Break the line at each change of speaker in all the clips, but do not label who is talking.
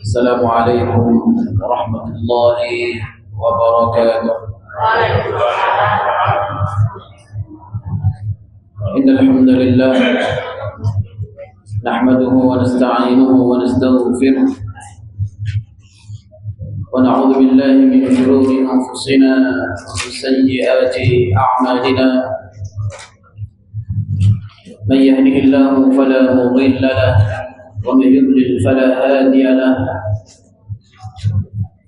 السلام عليكم ورحمة الله وبركاته. إن الحمد لله نحمده ونستعينه ونستغفره ونعوذ بالله من شرور أنفسنا ومن سيئات أعمالنا. من يهده الله فلا مضل له ومن يضلل فلا هادي له.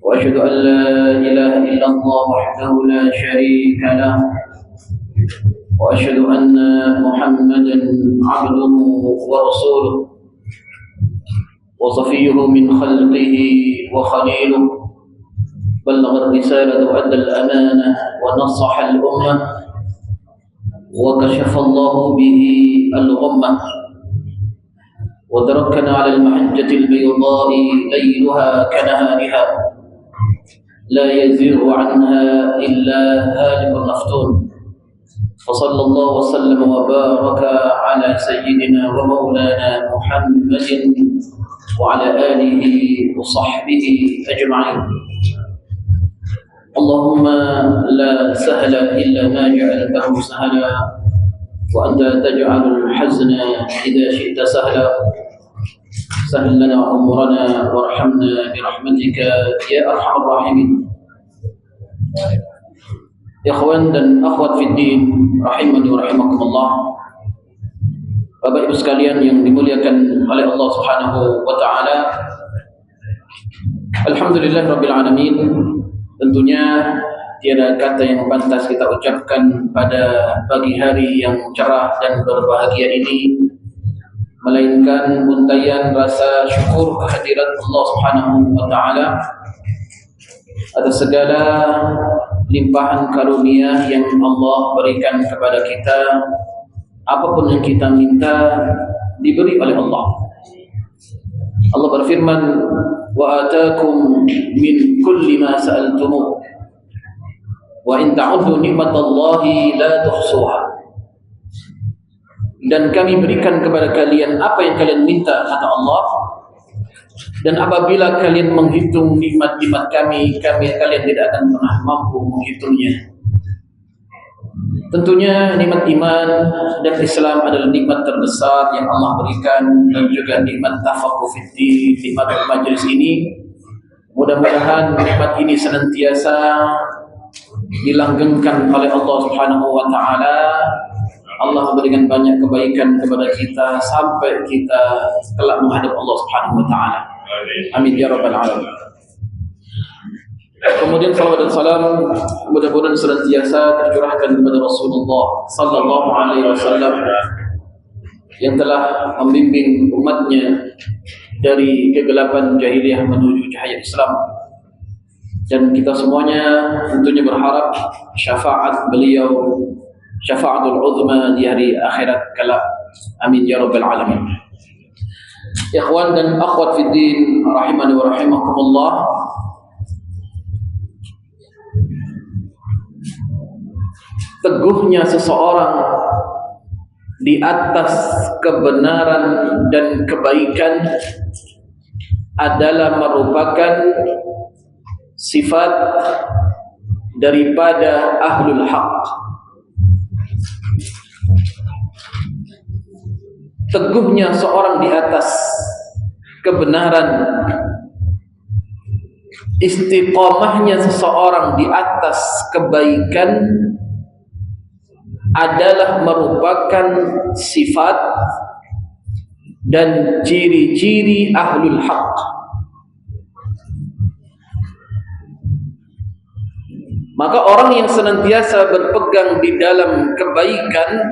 وأشهد أن لا إله إلا الله وحده لا شريك له. وأشهد أن محمدا عبده ورسوله وصفيه من خلقه وخليله. بلغ الرسالة وأدى الأمانة ونصح الأمة وكشف الله به الغمة وتركنا على المحجة البيضاء ليلها كنهارها لا يزيغ عنها إلا هالك مفتون. وصلى الله وسلم وبارك على سيدنا ومولانا محمد وعلى آله وصحبه أجمعين. اللهم لا سهل إلا ما جعلته سهلا وأنت تجعل الحزن إذا شئت سهلا. سهل لنا أمورنا وارحمنا برحمتك يا أرحم الراحمين. Ikhwan dan akhwat fiddin rahimani wa rahimakumullah. Bapak Ibu sekalian yang dimuliakan oleh Allah Subhanahu wa taala. Alhamdulillahirabbil alamin. Tentunya tiada kata yang pantas kita ucapkan pada pagi hari yang cerah dan berbahagia ini melainkan untayan rasa syukur kehadirat Allah Subhanahu wa taala atas segala limpahan karunia yang Allah berikan kepada kita. Apapun yang kita minta diberi oleh Allah. Allah berfirman, wa atakum min kulli ma sa'altumuh wa in ta'uddu ni'matallahi la tuhsuha. Dan kami berikan kepada kalian apa yang kalian minta, kata Allah. Dan apabila kalian menghitung nikmat-nikmat kami, kalian tidak akan pernah mampu menghitungnya. Tentunya nikmat iman dan Islam adalah nikmat terbesar yang Allah berikan, dan juga nikmat tafaqquh fiddin, nikmat majlis ini. Mudah-mudahan nikmat ini senantiasa dilanggengkan oleh Allah Subhanahu wa taala. Allah memberikan banyak kebaikan kepada kita sampai kita kelak menghadap Allah Subhanahu wa taala. Amin ya rabbal alamin. Kemudian salawat dan salam mudah-mudahan senantiasa tercurahkan kepada Rasulullah sallallahu alaihi wasallam yang telah membimbing umatnya dari kegelapan jahiliyah menuju cahaya Islam. Dan kita semuanya tentunya berharap syafaat beliau, syafaatul uzma di hari akhirat kelak. Amin ya rabbal alamin. Ikhwan dan akhwat fiddin rahimani wa rahimakumullah. Teguhnya seseorang di atas kebenaran dan kebaikan adalah merupakan sifat daripada ahlul haq. Teguhnya seorang di atas kebenaran, istiqamahnya seseorang di atas kebaikan adalah merupakan sifat dan ciri-ciri ahlul haq. Maka orang yang senantiasa berpegang di dalam kebaikan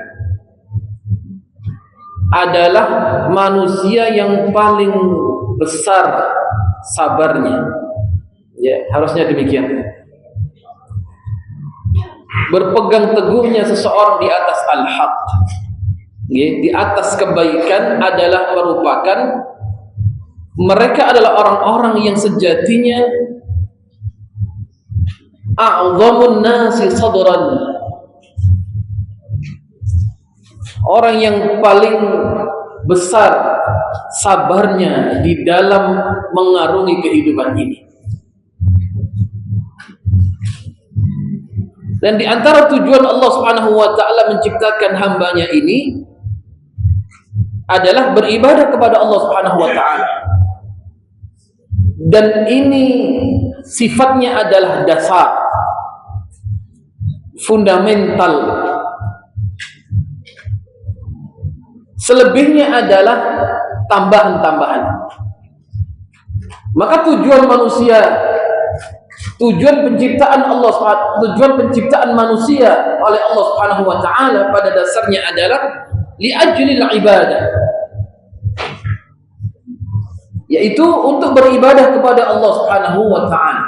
adalah manusia yang paling besar sabarnya. Ya, harusnya demikian. Berpegang teguhnya seseorang di atas al-haq, di atas kebaikan adalah merupakan mereka adalah orang-orang yang sejatinya a'zamun nasi sadran, orang yang paling besar sabarnya di dalam mengarungi kehidupan ini. Dan di antara tujuan Allah Subhanahu wa taala menciptakan hambanya ini adalah beribadah kepada Allah Subhanahu wa taala. Dan ini sifatnya adalah dasar, fundamental. Selebihnya adalah tambahan-tambahan. Maka tujuan manusia, tujuan penciptaan Allah, tujuan penciptaan manusia oleh Allah Subhanahu wa taala pada dasarnya adalah li ajlil ibadah, yaitu untuk beribadah kepada Allah Subhanahu wa taala.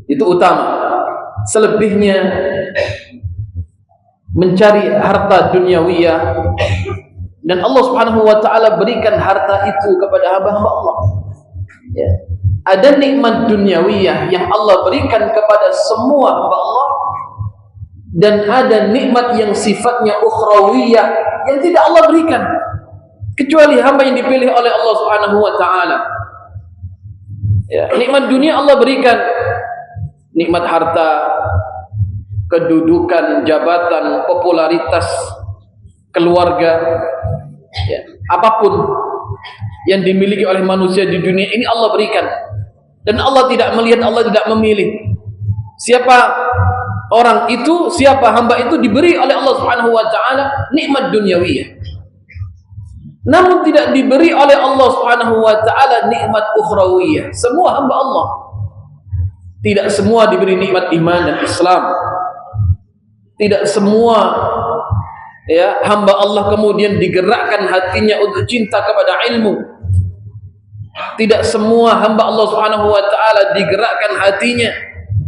Itu utama. Selebihnya mencari harta duniawiyah, dan Allah Subhanahu wa taala berikan harta itu kepada hamba-hamba Allah. Ya. Ada nikmat duniawiyah yang Allah berikan kepada semua hamba Allah, dan ada nikmat yang sifatnya ukhrawiyah yang tidak Allah berikan kecuali hamba yang dipilih oleh Allah Subhanahu wa taala. Ya, nikmat dunia Allah berikan, nikmat harta, kedudukan, jabatan, popularitas, keluarga, ya, apapun yang dimiliki oleh manusia di dunia ini Allah berikan. Dan Allah tidak melihat, Allah tidak memilih siapa orang itu, siapa hamba itu diberi oleh Allah Subhanahu wa taala nikmat duniawiyah, namun tidak diberi oleh Allah Subhanahu wa taala nikmat ukhrawiyah. Semua hamba Allah, tidak semua diberi nikmat iman dan Islam. Tidak semua ya hamba Allah kemudian digerakkan hatinya untuk cinta kepada ilmu. Tidak semua hamba Allah Subhanahu wa taala digerakkan hatinya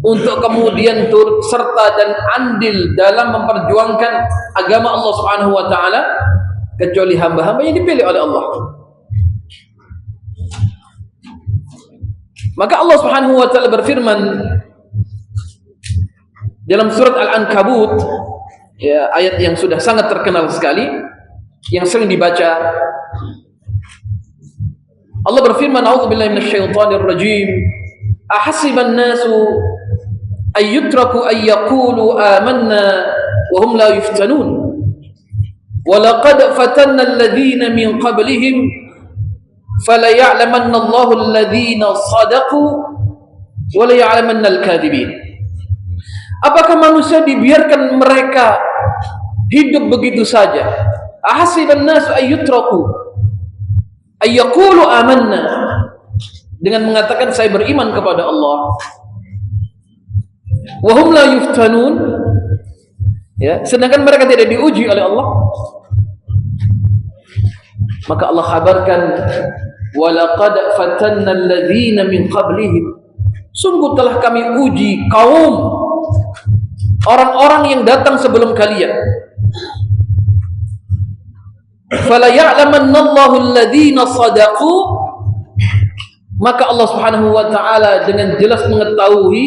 untuk kemudian turut serta dan andil dalam memperjuangkan agama Allah Subhanahu wa taala, kecuali hamba-hamba yang dipilih oleh Allah. Maka Allah Subhanahu wa taala berfirman dalam surat Al-Ankabut, ya, ayat yang sudah sangat terkenal sekali, yang sering dibaca. Allah berfirman, a'udzubillahi minasyaitonir rajim, ahasiban nasu ayyutraku ayyaqulu amanna wa hum la yuftanun wa laqad fatanna alladhina min qablihim fala ya'lamanna Allahu alladhina sadaqu wa la ya'lamanna al-kadhibin. Apakah manusia dibiarkan mereka hidup begitu saja? Ahasiban nasu ayyutraku ayyaqulu amanna, dengan mengatakan saya beriman kepada Allah, wa hum la yuftanun, ya, sedangkan mereka tidak diuji oleh Allah. Maka Allah kabarkan, wa laqad fatanna alladhina min qablihim, sungguh telah kami uji kaum orang-orang yang datang sebelum kalian. Fala ya'lamanna Allahu alladhina sadaqu, maka Allah Subhanahu wa taala dengan jelas mengetahui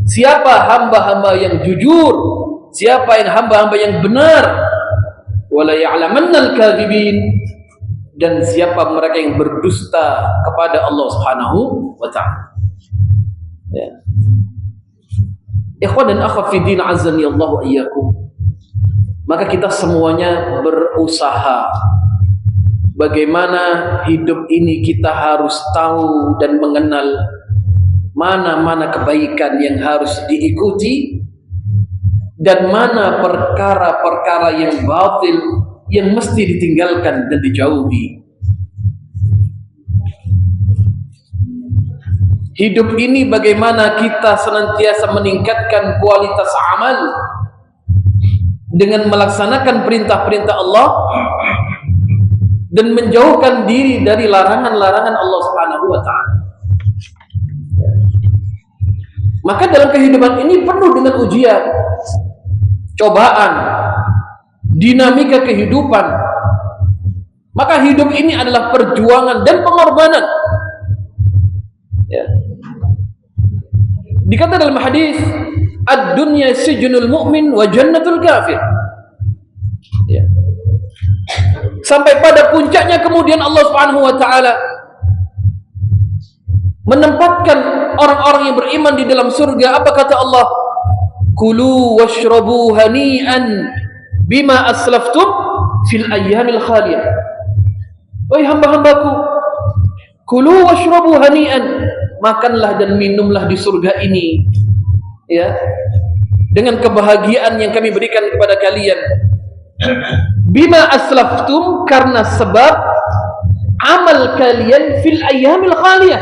siapa hamba-hamba yang jujur, siapa yang hamba-hamba yang benar. Wala ya'lamanna al-kadhibin, dan siapa mereka yang berdusta kepada Allah Subhanahu wa taala. Ya. Ikhwan dan akhwat fi din, azani Allah wa iyyakum. Maka kita semuanya berusaha bagaimana hidup ini kita harus tahu dan mengenal mana-mana kebaikan yang harus diikuti dan mana perkara-perkara yang batil yang mesti ditinggalkan dan dijauhi. Hidup ini bagaimana kita senantiasa meningkatkan kualitas amal dengan melaksanakan perintah-perintah Allah dan menjauhkan diri dari larangan-larangan Allah Subhanahu wa taala. Maka dalam kehidupan ini penuh dengan ujian, cobaan, dinamika kehidupan. Maka hidup ini adalah perjuangan dan pengorbanan. Ya. Dikata dalam hadis, ad-dunya sijnul mu'min wa jannatul kafir. Ya. Sampai pada puncaknya kemudian Allah Subhanahu wa taala menempatkan orang-orang yang beriman di dalam surga. Apa kata Allah? Kulu washrabu hani'an bima aslaftum fil ayyamil khaliyah. Wahai hamba-hambaku, kulu washrabu hani'an, makanlah dan minumlah di surga ini, ya, dengan kebahagiaan yang kami berikan kepada kalian. Bima aslaftum, karena sebab amal kalian fil ayyamil khaliyah,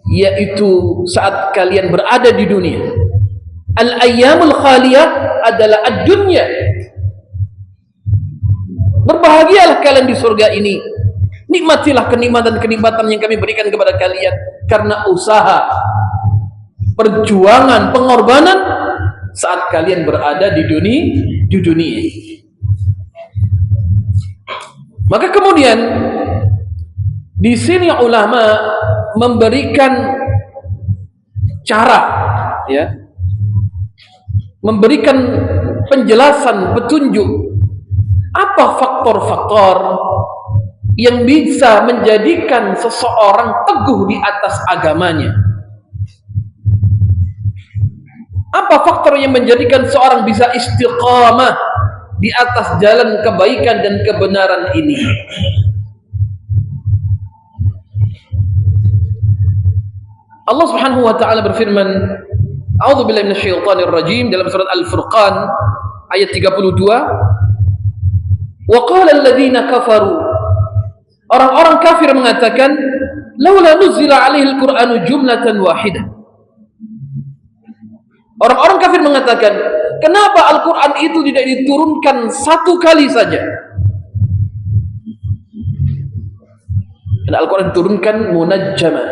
yaitu saat kalian berada di dunia. Al-ayyamul khaliyah adalah ad-dunya. Berbahagialah kalian di surga ini. Nikmatilah kenikmatan-kenikmatan yang kami berikan kepada kalian karena usaha, perjuangan, pengorbanan saat kalian berada di dunia. Maka kemudian di sini ulama memberikan cara, ya, memberikan penjelasan, petunjuk apa faktor-faktor yang bisa menjadikan seseorang teguh di atas agamanya. Apa faktor yang menjadikan seorang bisa istiqamah di atas jalan kebaikan dan kebenaran ini? Allah Subhanahu wa taala berfirman, A'udzubillahi minasyaitonir rajim, dalam surat Al-Furqan ayat 32, wa qala alladziina kafaru, orang-orang kafir mengatakan, laula nuzila alaihi al-Qur'anu jumlatan wahidah. Orang-orang kafir mengatakan, kenapa Al-Quran itu tidak diturunkan satu kali saja? Karena Al-Quran diturunkan munajjama,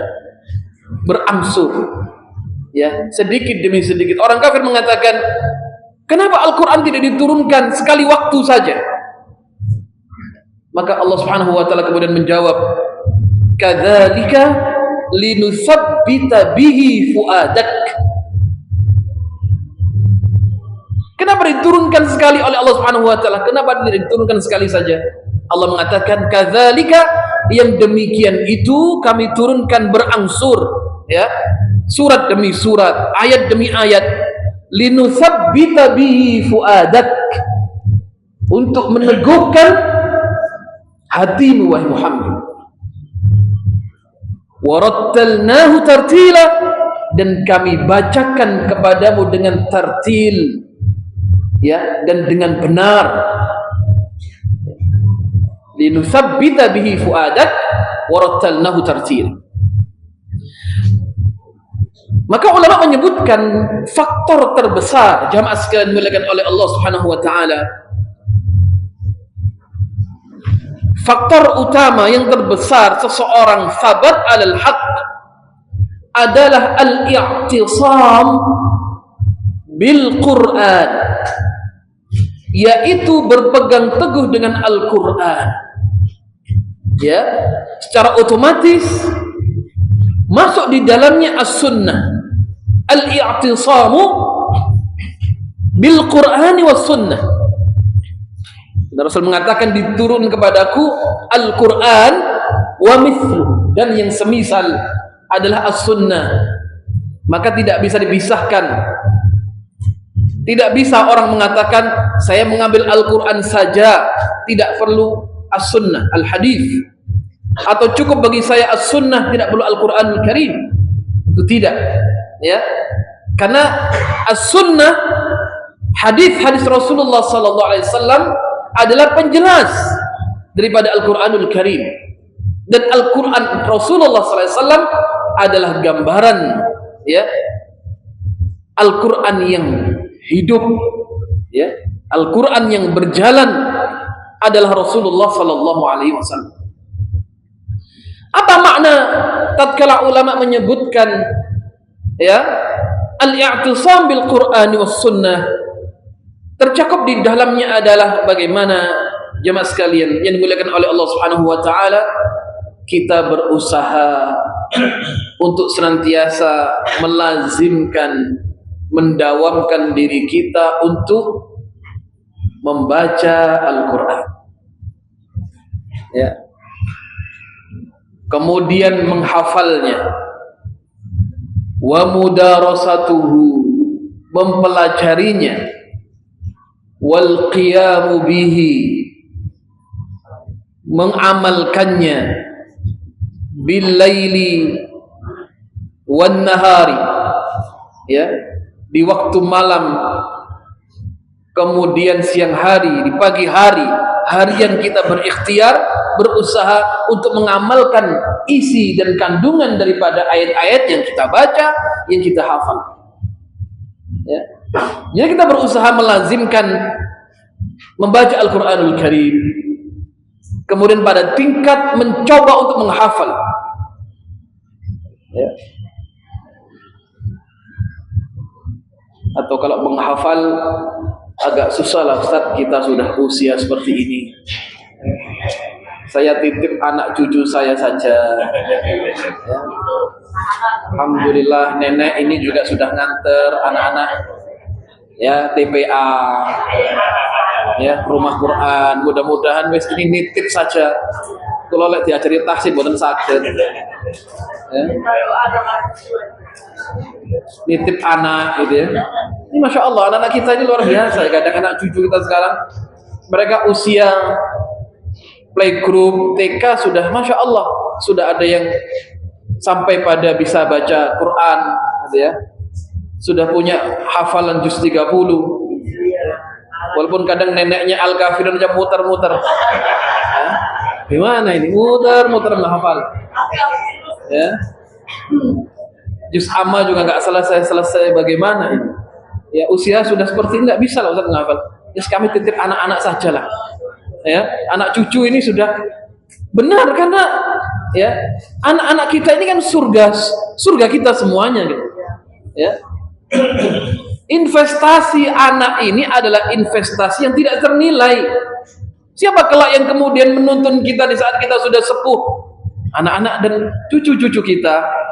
berangsur, ya, sedikit demi sedikit. Orang kafir mengatakan, kenapa Al-Quran tidak diturunkan sekali waktu saja? Maka Allah Subhanahu wa taala kemudian menjawab, kadzalika linutsabbita bihi fuadak. Kenapa diturunkan sekali oleh Allah Subhanahu wa taala? Kenapa tidak diturunkan sekali saja? Allah mengatakan kadzalika, yang demikian itu kami turunkan berangsur, ya, surat demi surat, ayat demi ayat, linutsabbita bihi fuadak, untuk meneguhkan hatimu wahai Muhammad. Warattalnahu tartila, dan kami bacakan kepadamu dengan tartil, ya, dan dengan benar. Linutsabbita bihi fuadak warattalnahu tartil. Maka ulama menyebutkan faktor terbesar jamaah sekalian dimuliakan oleh Allah Subhanahu wa taala, faktor utama yang terbesar seseorang sabat alal haq adalah al-i'tisam bil Quran, yaitu berpegang teguh dengan Al-Quran. Ya, secara otomatis masuk di dalamnya as-sunnah, al-i'tisamu bil Qur'ani was sunnah. Rasul mengatakan, diturun kepadaku Al-Quran wa mithlu, dan yang semisal adalah as-sunnah. Maka tidak bisa dipisahkan. Tidak bisa orang mengatakan saya mengambil Al-Quran saja, tidak perlu as-sunnah, al-hadith, atau cukup bagi saya as-sunnah, tidak perlu Al-Quranul Karim. Itu tidak, ya, karena as-sunnah, hadis-hadis Rasulullah sallallahu alaihi wasallam adalah penjelas daripada Al-Quranul Karim, dan Al-Quran Rasulullah sallallahu alaihi wasallam adalah gambaran, ya, Al-Quran yang hidup, ya, Al-Quran yang berjalan adalah Rasulullah sallallahu alaihi wasallam. Apa makna tatkala ulama menyebutkan, ya, al-i'tisam bil Qur'ani was sunnah? Tercakup di dalamnya adalah bagaimana jemaah sekalian yang dimuliakan oleh Allah Subhanahu wa taala, kita berusaha untuk senantiasa melazimkan, mendawamkan diri kita untuk membaca Al-Quran. ya. Kemudian menghafalnya, wa mudarasatuhu, mempelajarinya, wal qiyamu bihi, mengamalkannya, bil laili wan nahari, ya, di waktu malam, kemudian siang hari, di pagi hari, harian kita berikhtiar, berusaha untuk mengamalkan isi dan kandungan daripada ayat-ayat yang kita baca, yang kita hafal, ya. Jadi kita berusaha melazimkan membaca Al-Quranul Karim, kemudian pada tingkat mencoba untuk menghafal, ya. Atau kalau menghafal agak susah lah Ustaz, kita sudah usia seperti ini. Saya titip anak cucu saya saja, ya. Alhamdulillah nenek ini juga sudah nganter anak-anak, ya, TPA, ya, rumah Quran. Mudah-mudahan wis ini nitip saja. Kalau lek diajari tahsin mboten saged, ya. Nitip anak gitu, ya. Ini Masya Allah, anak-anak kita ini luar biasa. Kadang anak cucu kita sekarang, mereka usia playgroup, TK sudah Masya Allah, sudah ada yang sampai pada bisa baca Quran, gitu ya. Sudah punya hafalan juz 30. Walaupun kadang neneknya Al-Kafirun aja muter-muter. Ya. Gimana ini? Muter-muter menghafal. Ya. Juz amma juga nggak selesai bagaimana ini? Ya, usia sudah seperti ini nggak bisa lah Ustaz menghafal. Yes, kami titip anak-anak sajalah. Ya, anak cucu ini sudah benar, karena ya anak-anak kita ini kan surga kita semuanya gitu. Ya. Investasi anak ini adalah investasi yang tidak ternilai. Siapa kelak yang kemudian menuntun kita di saat kita sudah sepuh? Anak-anak dan cucu-cucu kita.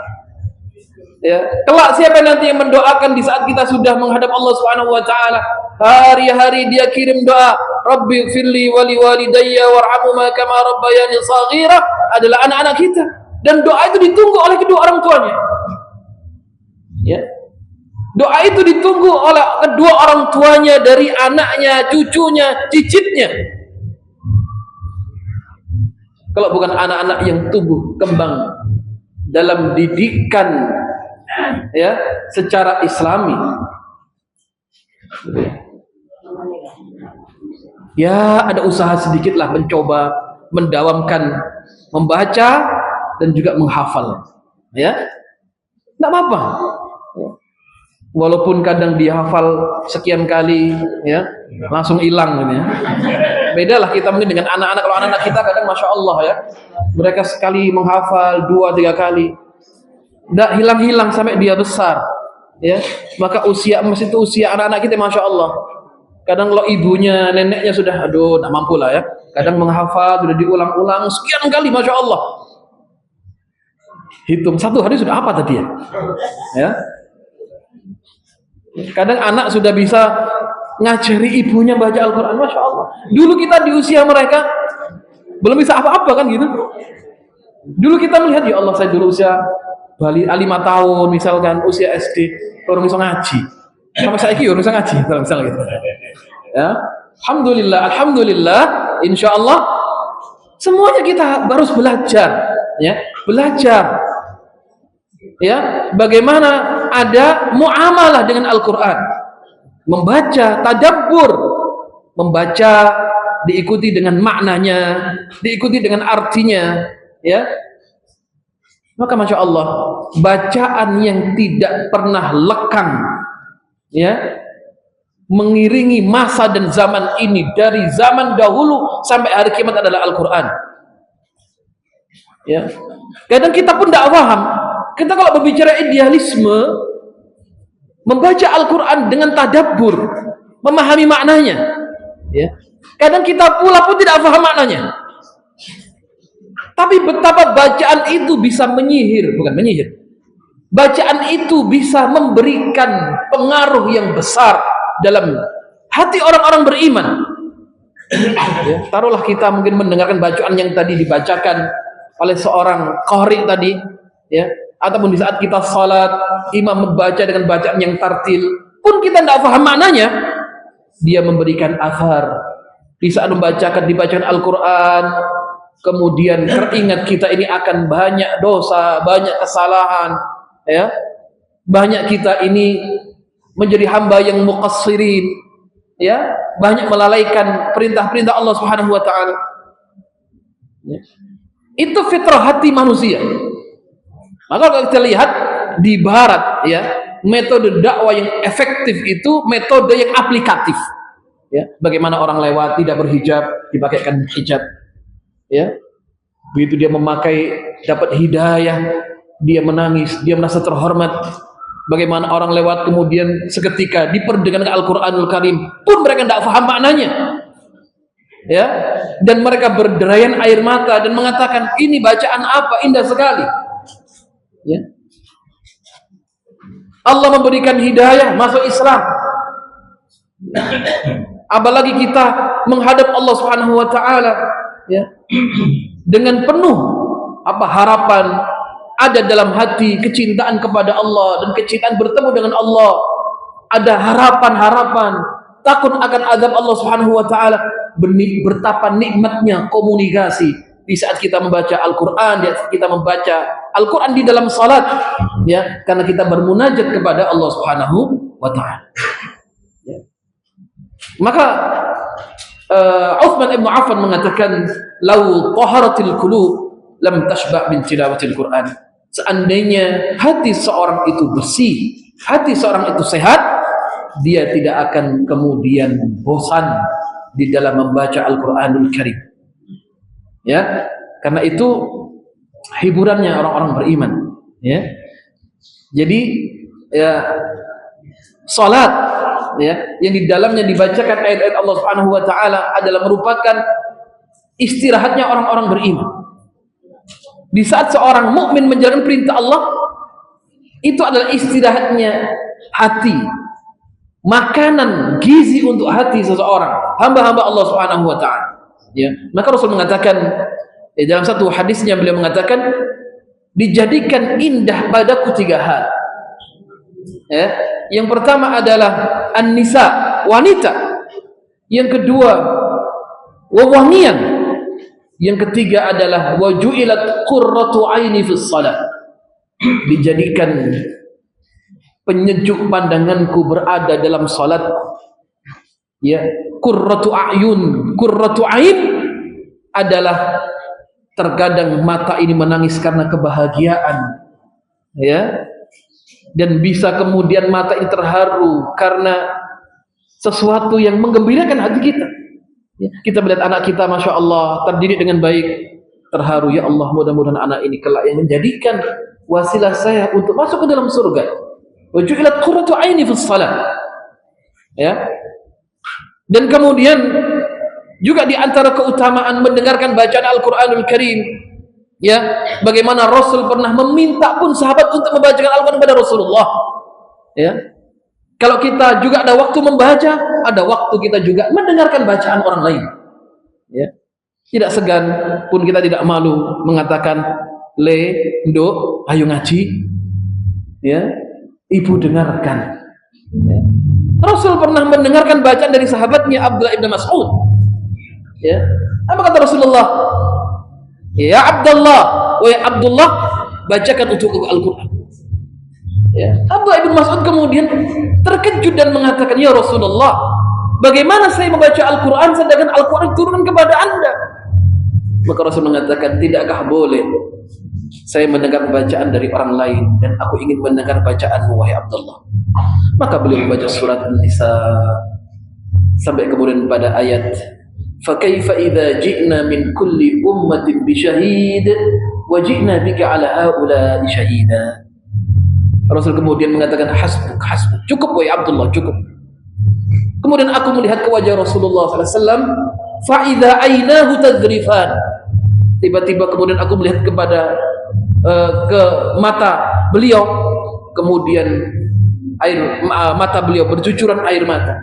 Ya, kelak siapa nanti yang mendoakan di saat kita sudah menghadap Allah Subhanahu wa taala? Hari-hari dia kirim doa, Rabbi firli wali walidayya warhamhuma kama rabbayani shaghira, adalah anak-anak kita, dan doa itu ditunggu oleh kedua orang tuanya. Ya. Doa itu ditunggu oleh kedua orang tuanya, dari anaknya, cucunya, cicitnya. Kalau bukan anak-anak yang tumbuh kembang dalam didikan, ya, secara Islami, ya ada usaha sedikitlah mencoba mendawamkan membaca dan juga menghafal, ya, tidak apa-apa. Walaupun kadang dia hafal sekian kali, ya, langsung hilang, ya. Bedalah kita mungkin dengan anak-anak. Kalau anak-anak kita kadang Masya Allah, ya, mereka sekali menghafal 2-3 kali, tidak hilang-hilang sampai dia besar, ya. Maka usia emas itu usia anak-anak kita, Masya Allah. Kadang kalau ibunya, neneknya sudah, aduh, tidak mampu lah, ya. Kadang menghafal sudah diulang-ulang sekian kali, Masya Allah. Hitung satu hari sudah apa tadi, ya? Ya. Kadang anak sudah bisa ngajari ibunya baca Al-Quran, Masya Allah. Dulu kita di usia mereka belum bisa apa-apa kan gitu. Dulu kita melihat, ya Allah, saya dulu usia 5 tahun misalkan, usia SD baru bisa ngaji. Sampai saya baru bisa ngaji, misalnya gitu. Ya, Alhamdulillah, Insya Allah semuanya kita harus belajar, ya, belajar. Ya, bagaimana ada muamalah dengan Al-Quran, membaca, tadabbur, membaca diikuti dengan maknanya, diikuti dengan artinya, ya. Maka Masya Allah, bacaan yang tidak pernah lekang, ya, mengiringi masa dan zaman ini dari zaman dahulu sampai hari kiamat adalah Al-Quran. Ya, kadang kita pun tidak paham. Kita kalau berbicara idealisme, membaca Al-Quran dengan tadabbur, memahami maknanya, ya. Kadang kita pula pun tidak paham maknanya. Tapi betapa bacaan itu bisa menyihir, bukan menyihir. Bacaan itu bisa memberikan pengaruh yang besar dalam hati orang-orang beriman. Ya, taruhlah kita mungkin mendengarkan bacaan yang tadi dibacakan oleh seorang qari tadi, ya, ataupun di saat kita salat imam membaca dengan bacaan yang tartil, pun kita tidak paham maknanya, dia memberikan athar. Di saat dibacakan Al-Quran, kemudian teringat kita ini akan banyak dosa, banyak kesalahan, ya, banyak kita ini menjadi hamba yang muqassirin, ya, banyak melalaikan perintah-perintah Allah Subhanahu wa taala. Ya. Itu fitrah hati manusia. Maka kalau kita lihat di barat, ya, metode dakwah yang efektif itu metode yang aplikatif. Ya, bagaimana orang lewat tidak berhijab dipakaikan hijab, ya, begitu dia memakai dapat hidayah, dia menangis, dia merasa terhormat. Bagaimana orang lewat kemudian seketika diperdengarkan Al-Quranul Karim, pun mereka tidak paham maknanya, ya, dan mereka berderayan air mata dan mengatakan ini bacaan apa, indah sekali, ya. Allah memberikan hidayah masuk Islam. Apalagi kita menghadap Allah Subhanahu wa taala, ya, dengan penuh harapan, ada dalam hati kecintaan kepada Allah dan kecintaan bertemu dengan Allah, ada harapan-harapan takut akan azab Allah Subhanahu wa taala. Betapa nikmatnya komunikasi di saat kita membaca Al-Qur'an, di saat kita membaca Al-Qur'an di dalam salat, ya, karena kita bermunajat kepada Allah Subhanahu wa taala. Maka Uthman ibn Affan mengatakan, "Lau taharatil qulub lam tashba' min tilawatil Qur'an." Seandainya hati seorang itu bersih, hati seorang itu sehat, dia tidak akan kemudian bosan di dalam membaca Al-Qur'anul Karim. Ya, karena itu hiburannya orang-orang beriman, ya. Jadi, ya, salat, ya, yang di dalamnya dibacakan ayat-ayat Allah Subhanahu wa taala adalah merupakan istirahatnya orang-orang beriman. Di saat seorang mukmin menjalankan perintah Allah, itu adalah istirahatnya hati, makanan gizi untuk hati seseorang, hamba-hamba Allah Subhanahu wa taala. Ya, maka Rasul mengatakan, dalam satu hadisnya beliau mengatakan, dijadikan indah padaku 3 hal. Ya, yang pertama adalah an-nisa, wanita. Yang kedua, wewangian. Yang ketiga adalah waju'ilat qurratu aini fis salat. Dijadikan penyejuk pandanganku berada dalam salat. Ya, qurratu a'yun, qurratu ain adalah terkadang mata ini menangis karena kebahagiaan, ya, dan bisa kemudian mata ini terharu karena sesuatu yang menggembirakan hati kita. Ya, kita melihat anak kita, masya Allah, terdidik dengan baik, terharu, ya Allah, mudah-mudahan anak ini kelak yang menjadikan wasilah saya untuk masuk ke dalam surga. Wa ju'ilat qurratu aini fis shalah. Ya. Dan kemudian juga di antara keutamaan mendengarkan bacaan Al-Qur'anul Karim, ya, bagaimana Rasul pernah meminta pun sahabat untuk membacakan Al-Quran kepada Rasulullah. Ya, kalau kita juga ada waktu membaca, ada waktu kita juga mendengarkan bacaan orang lain. Ya, tidak segan pun kita tidak malu mengatakan, "Le, Nduk, ayo ngaji." Ya, ibu dengarkan. Ya. Rasul pernah mendengarkan bacaan dari sahabatnya Abdullah ibn Mas'ud. Ya, apa kata Rasulullah? Ya Abdullah, wahai Abdullah, bacakan untukku Al-Quran. Ya, Abdullah ibn Mas'ud kemudian terkejut dan mengatakan, ya Rasulullah, bagaimana saya membaca Al-Quran sedangkan Al-Quran turun kepada anda? Maka Rasul mengatakan, tidakkah boleh saya mendengar bacaan dari orang lain dan aku ingin mendengar bacaanmu wahai Abdullah. Maka beliau membaca surat An-Nisa sampai kemudian pada ayat فَكَيْفَ إِذَا جِئْنَا مِنْ كُلِّ أُمَّةٍ بِشَهِيدٍ وَجِئْنَا بِكَ عَلَى هَؤُلَاءِ شَهِيدًا. Rasul kemudian mengatakan, hasbuk, hasbuk, cukup wahai Abdullah, cukup. Kemudian aku melihat ke wajah Rasulullah SAW, فَإِذَا عَيْنَاهُ تَذْرِفَانِ. Tiba-tiba kemudian aku melihat kepada ke mata beliau, kemudian mata beliau bercucuran air mata.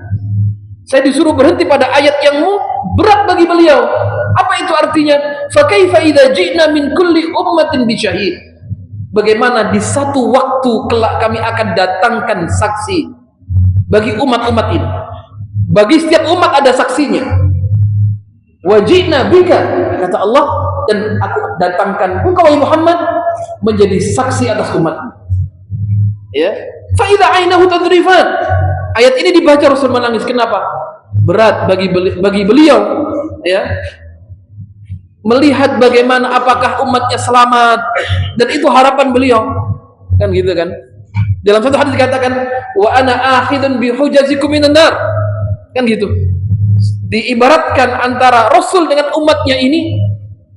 Saya disuruh berhenti pada ayat yang berat bagi beliau. Apa itu artinya? Fa kaifa idza ji'na min kulli ummatin bi syahid. Bagaimana di satu waktu kelak kami akan datangkan saksi bagi umat-umat ini. Bagi setiap umat ada saksinya. Wa ji'na bika, kata Allah, dan aku datangkan engkau Muhammad menjadi saksi atas umatmu. Ya. Fa idza 'ainahu tadrifan. Ayat ini dibaca Rasul menangis. Kenapa? Berat bagi beliau, ya, melihat bagaimana apakah umatnya selamat, dan itu harapan beliau, kan gitu kan. Dalam satu hadis dikatakan, wa ana akhidun bi hujazikum minan nar, kan gitu. Diibaratkan antara Rasul dengan umatnya ini,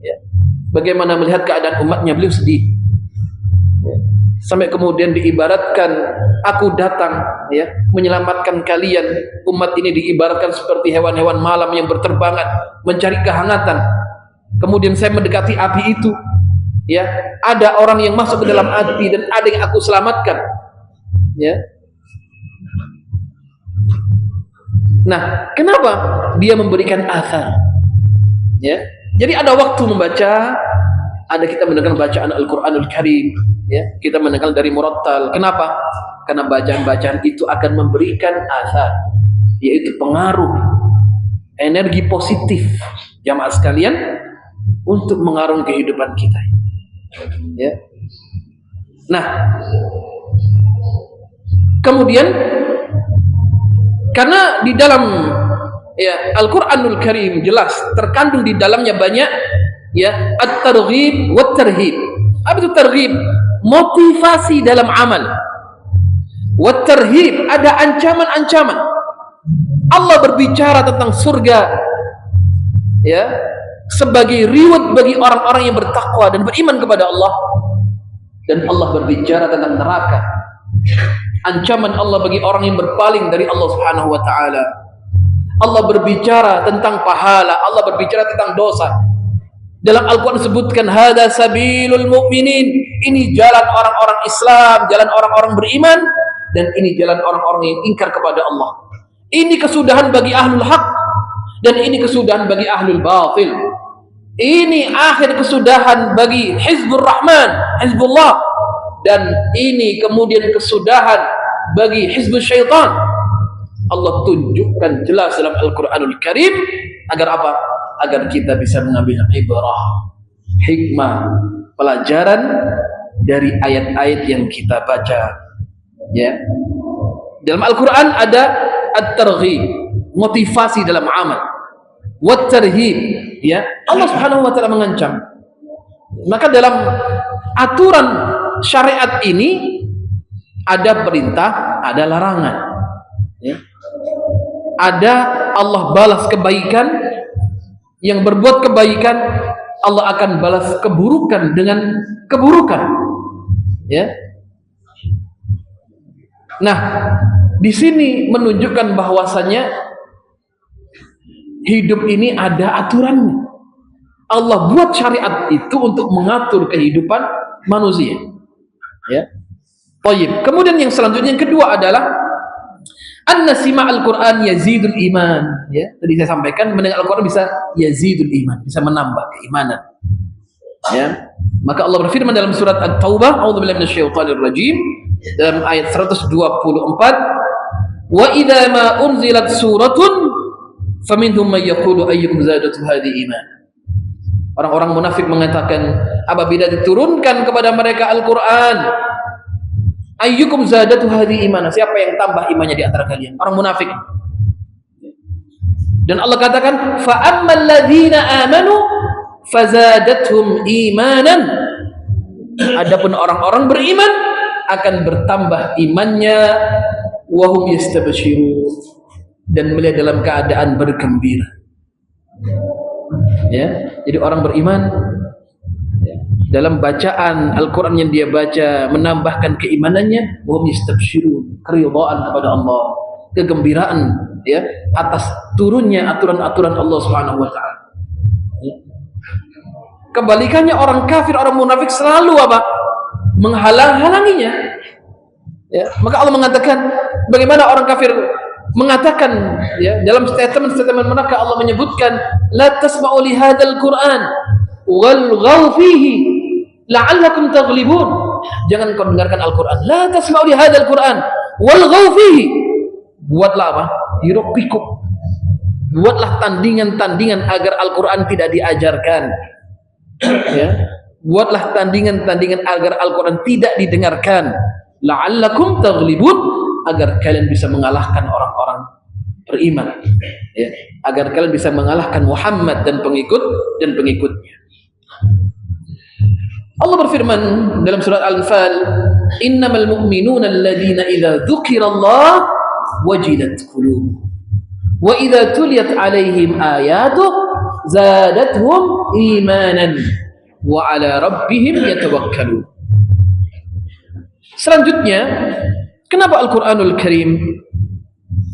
ya, bagaimana melihat keadaan umatnya, beliau sedih, ya. Sampai kemudian diibaratkan, aku datang, ya, menyelamatkan kalian. Umat ini diibaratkan seperti hewan-hewan malam yang berterbangan mencari kehangatan. Kemudian saya mendekati api itu, ya, ada orang yang masuk ke dalam api dan ada yang aku selamatkan, ya. Nah, kenapa dia memberikan athar, ya? Jadi ada waktu membaca, ada kita mendengar bacaan Al-Quranul Karim, ya, kita mendengar dari murattal. Kenapa? Karena bacaan-bacaan itu akan memberikan athar, yaitu pengaruh energi positif jamaah sekalian untuk mengarungi kehidupan kita, ya. Nah, kemudian karena di dalam, ya, Al-Quranul Karim jelas terkandung di dalamnya banyak, ya, at-targhib wa tarhib. Apa itu targhib? Motivasi dalam amal. Wa tarhib, ada ancaman-ancaman. Allah berbicara tentang surga, ya, sebagai reward bagi orang-orang yang bertakwa dan beriman kepada Allah, dan Allah berbicara tentang neraka, ancaman Allah bagi orang yang berpaling dari Allah Subhanahu wa taala. Allah berbicara tentang pahala, Allah berbicara tentang dosa. Dalam Al-Quran disebutkan hada sabilul mu'minin, ini jalan orang-orang Islam, jalan orang-orang beriman, dan ini jalan orang-orang yang ingkar kepada Allah. Ini kesudahan bagi ahlul haq, dan ini kesudahan bagi ahlul batil. Ini akhir kesudahan bagi Hizbur Rahman, Hizbullah, dan ini kemudian kesudahan bagi Hizbul Syaitan. Allah tunjukkan jelas dalam Al-Quranul Karim agar apa? Agar kita bisa mengambil ibrah, hikmah, pelajaran dari ayat-ayat yang kita baca, ya. Dalam Al-Quran ada at-targhib, motivasi dalam amal, wat tarhib, ya. Allah Subhanahu wa taala mengancam. Maka dalam aturan syariat ini ada perintah, ada larangan, ya. Ada Allah balas kebaikan, yang berbuat kebaikan Allah akan balas keburukan dengan keburukan, ya. Nah, di sini menunjukkan bahwasanya hidup ini ada aturannya. Allah buat syariat itu untuk mengatur kehidupan manusia, ya. Baik. Kemudian yang selanjutnya, yang kedua adalah an-nasima al-Quran yazidul iman, ya. Tadi saya sampaikan mendengar Al-Quran bisa yazidul iman, bisa menambah keimanan, ya. Maka Allah berfirman dalam surat At-Taubah, a'udzubillahi minasyaitonir rajim, dalam ayat 124, wa idza ma unzilat suratun faminhum may yaqulu ayyukum zadatu hadhihi iman. Orang-orang munafik mengatakan apabila diturunkan kepada mereka Al-Quran, ayyukum zadatu hadhihi iman, siapa yang tambah imannya di antara kalian? Orang munafik. Dan Allah katakan fa ammal ladzina amanu fazadathum imanan. Adapun orang-orang beriman akan bertambah imannya, wa hum yastabshirun, dan melihat dalam keadaan bergembira, ya. Jadi orang beriman, ya, dalam bacaan Al-Quran yang dia baca menambahkan keimanannya, wa hum yastabshirun, keridhaan kepada Allah, kegembiraan, ya, atas turunnya aturan-aturan Allah Subhanahu wa taala. Kebalikannya orang kafir, orang munafik selalu apa? Menghalang-halanginya, ya. Maka Allah mengatakan bagaimana orang kafir mengatakan, ya, dalam statement mereka Allah menyebutkan, la tasma'u li hadzal Qur'an walghaw fihi la'allakum taghlibun. Jangan kau dengarkan Al-Qur'an. La tasma'u li hadzal Qur'an walghaw fihi. Buatlah apa? Hiruk pikuk. Buatlah tandingan-tandingan agar Al-Qur'an tidak diajarkan. Ya. Buatlah tandingan-tandingan agar Al-Qur'an tidak didengarkan. La'allakum taghlibun, agar kalian bisa mengalahkan orang-orang beriman, ya, agar kalian bisa mengalahkan Muhammad dan pengikutnya. Allah berfirman dalam surat Al-Anfal, innamal mu'minuna alladhina idza dzukirallah wajilat qulubuhum wa idza tuliyat 'alaihim ayatuhu zadatuhum imanan wa 'ala rabbihim yatawakkalun. Selanjutnya, kenapa Al-Quranul Karim?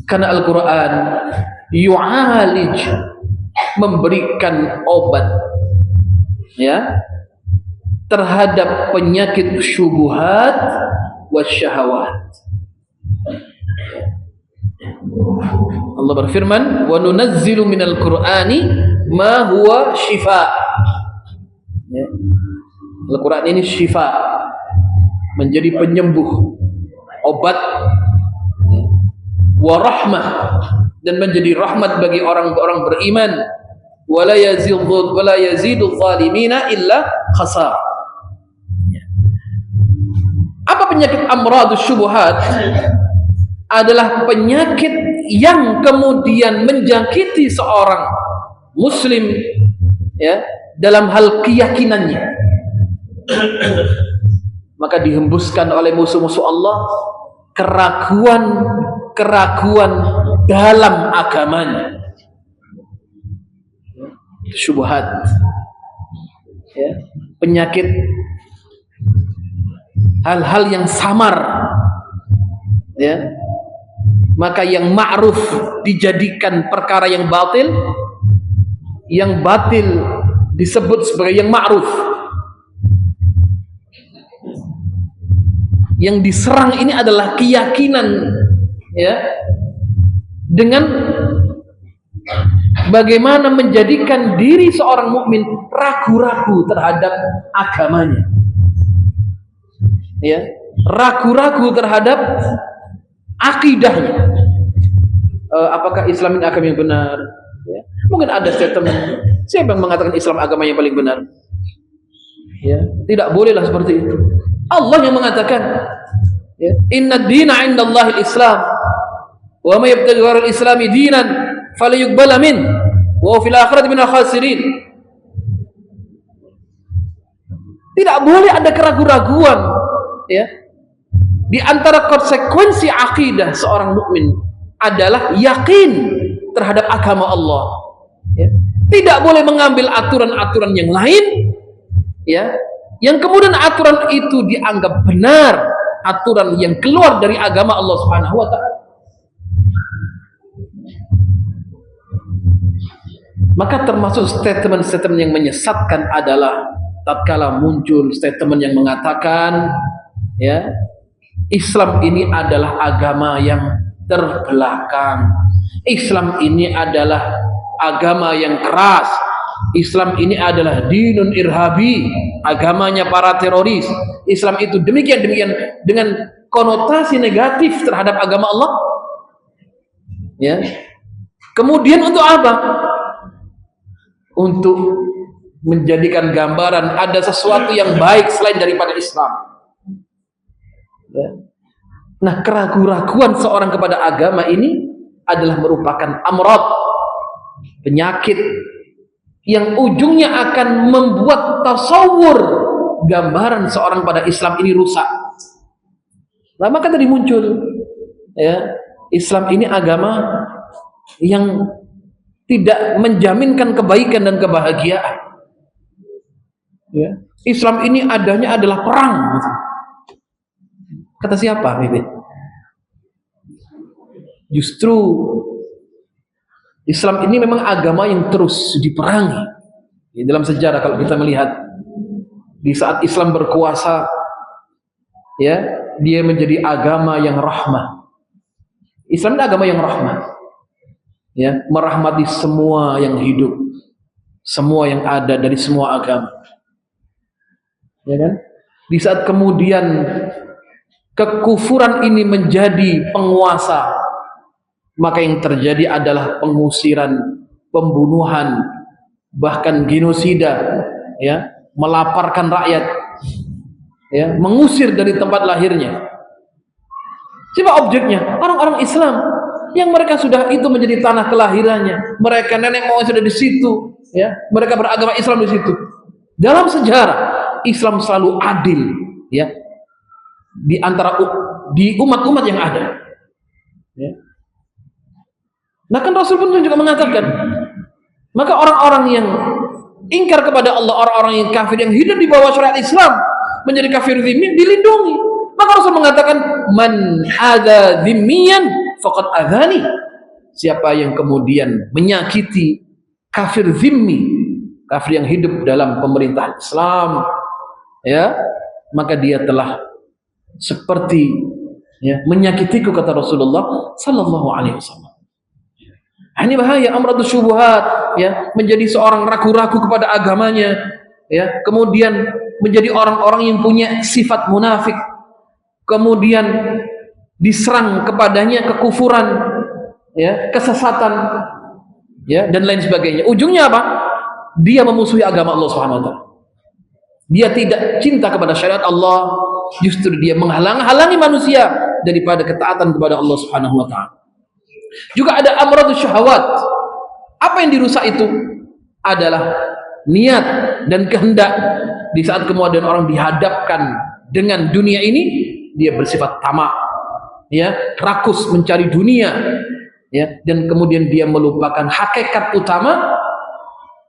Karena Al-Quran yu'alij, memberikan obat, ya, terhadap penyakit syubhat wasyahawat. Allah berfirman, wa nunazzilu minal Qur'ani ma huwa shifa. Ya. Al-Quran ini shifa, menjadi penyembuh, obat, wa rahmah, dan menjadi rahmat bagi orang-orang beriman. Wala yazidu zalimina illa khasar. Apa penyakit amradus syubhat? Adalah penyakit yang kemudian menjangkiti seorang muslim, ya, dalam hal keyakinannya. Maka dihembuskan oleh musuh-musuh Allah keraguan dalam agamanya. Syubhat, ya, penyakit hal-hal yang samar, ya. Maka yang ma'ruf dijadikan perkara yang batil disebut sebagai yang ma'ruf. Yang diserang ini adalah keyakinan, ya, dengan bagaimana menjadikan diri seorang mukmin ragu-ragu terhadap agamanya, ya, ragu-ragu terhadap akidahnya. Apakah Islam ini agama yang benar? Ya. Mungkin ada statement, siapa yang mengatakan Islam agama yang paling benar? Ya, tidak bolehlah seperti itu. Allah yang mengatakan, ya, inna dina indallahi al-Islam wa ma yabtaghi ghairal islami dinan falyuqbala min wa fil akhirati minal khasirin. Tidak boleh ada keraguan-raguan, ya. Di antara konsekuensi akidah seorang mukmin adalah yakin terhadap agama Allah, ya. Tidak boleh mengambil aturan-aturan yang lain, ya, yang kemudian aturan itu dianggap benar, aturan yang keluar dari agama Allah Subhanahu wa taala. Maka termasuk statement-statement yang menyesatkan adalah tatkala muncul statement yang mengatakan, ya, Islam ini adalah agama yang terbelakang, Islam ini adalah agama yang keras, Islam ini adalah dinun irhabi, agamanya para teroris. Islam itu demikian dengan konotasi negatif terhadap agama Allah, ya. Kemudian untuk apa? Untuk menjadikan gambaran ada sesuatu yang baik selain daripada Islam, ya. Nah, keraguan-raguan seorang kepada agama ini adalah merupakan amrad, penyakit yang ujungnya akan membuat tasawur gambaran seorang pada Islam ini rusak. Nah, maka tadi muncul, ya, Islam ini agama yang tidak menjaminkan kebaikan dan kebahagiaan, ya. Islam ini adanya adalah perang. Kata siapa, Bibit? Justru Islam ini memang agama yang terus diperangi. Di dalam sejarah kalau kita melihat, di saat Islam berkuasa, ya, dia menjadi agama yang rahmah, Islam adalah agama yang rahmat, ya, merahmati semua yang hidup, semua yang ada dari semua agama, ya kan? Di saat kemudian kekufuran ini menjadi penguasa, maka yang terjadi adalah pengusiran, pembunuhan, bahkan genosida, ya, melaparkan rakyat, ya, mengusir dari tempat lahirnya. Siapa objeknya? Orang-orang Islam yang mereka sudah itu menjadi tanah kelahirannya. Mereka nenek moyang sudah di situ, ya. Mereka beragama Islam di situ. Dalam sejarah Islam selalu adil, ya, di antara di umat-umat yang ada. Ya. Nah kan Rasul pun juga mengatakan, maka orang-orang yang ingkar kepada Allah, orang-orang yang kafir yang hidup di bawah syariat Islam menjadi kafir zimmi dilindungi. Maka Rasul mengatakan, man hadza zimmiyan faqad adhani. Siapa yang kemudian menyakiti kafir zimmi, kafir yang hidup dalam pemerintahan Islam, ya, maka dia telah seperti, ya, menyakitiku, kata Rasulullah sallallahu alaihi wasallam. Ini bahaya, amradus syubhat, ya, menjadi seorang ragu-ragu kepada agamanya, ya, kemudian menjadi orang-orang yang punya sifat munafik, kemudian diserang kepadanya kekufuran, ya, kesesatan, ya, dan lain sebagainya. Ujungnya apa? Dia memusuhi agama Allah Subhanahu wa taala. Dia tidak cinta kepada syariat Allah, justru dia menghalang-halangi manusia daripada ketaatan kepada Allah Subhanahu wa taala. Juga ada amradus syahwat. Apa yang dirusak itu adalah niat dan kehendak. Di saat kemudian orang dihadapkan dengan dunia ini, dia bersifat tamak, ya, rakus mencari dunia, ya, dan kemudian dia melupakan hakikat utama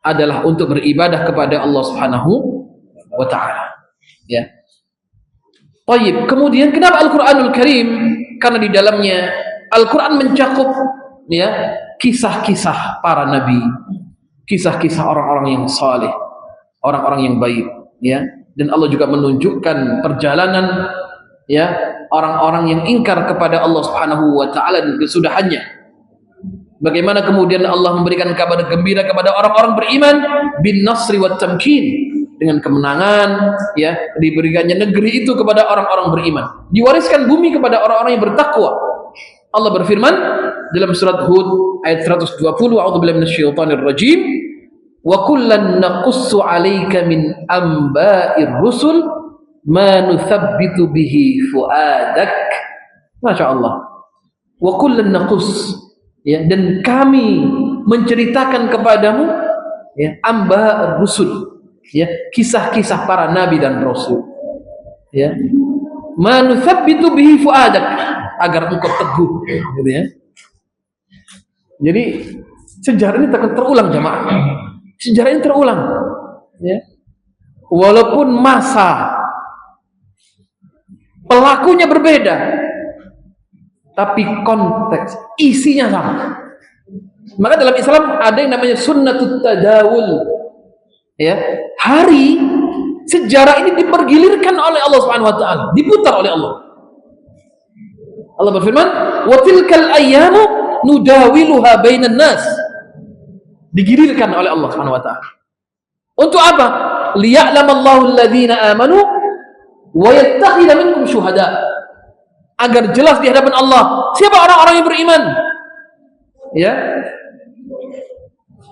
adalah untuk beribadah kepada Allah Subhanahu wa taala, ya. Baik, kemudian kenapa Al-Qur'anul Karim? Karena di dalamnya Al-Qur'an mencakup, ya, kisah-kisah para nabi, kisah-kisah orang-orang yang saleh, orang-orang yang baik, ya, dan Allah juga menunjukkan perjalanan, ya, orang-orang yang ingkar kepada Allah Subhanahu wa taala dan kesudahannya. Bagaimana kemudian Allah memberikan kabar gembira kepada orang-orang beriman bin nasri wat tamkin, dengan kemenangan, ya, diberikannya negeri itu kepada orang-orang beriman, diwariskan bumi kepada orang-orang yang bertakwa. Allah berfirman dalam surat Hud ayat 120, a'udzubillahi minasyaitonir rajim, wa kullan naqussu 'alaika min amba'ir rusul ma nuthabbitu bihi fuadak. Masya Allah. Wa kullan naqus, ya, dan kami menceritakan kepadamu, ya, amba rusul, ya, kisah-kisah para nabi dan rasul, ya, ma nuthabbitu bihi fuadak, agar engkau teguh, gitu, ya. Jadi sejarah ini terulang, jamaah. Sejarah ini terulang, ya. Walaupun masa pelakunya berbeda, tapi konteks isinya sama. Maka dalam Islam ada yang namanya sunnatut tadawul, ya, hari sejarah ini dipergilirkan oleh Allah Subhanahu wa taala, diputar oleh Allah. Allah berfirman, wa tilkal ayyamu nudawiluha bainan nas, digilirkan oleh Allah Subhanahu wa taala. Untuk apa? Liya'lamallahu alladhina amanu wa yattakhidha minkum syuhada, agar jelas di hadapan Allah siapa orang-orang yang beriman, ya,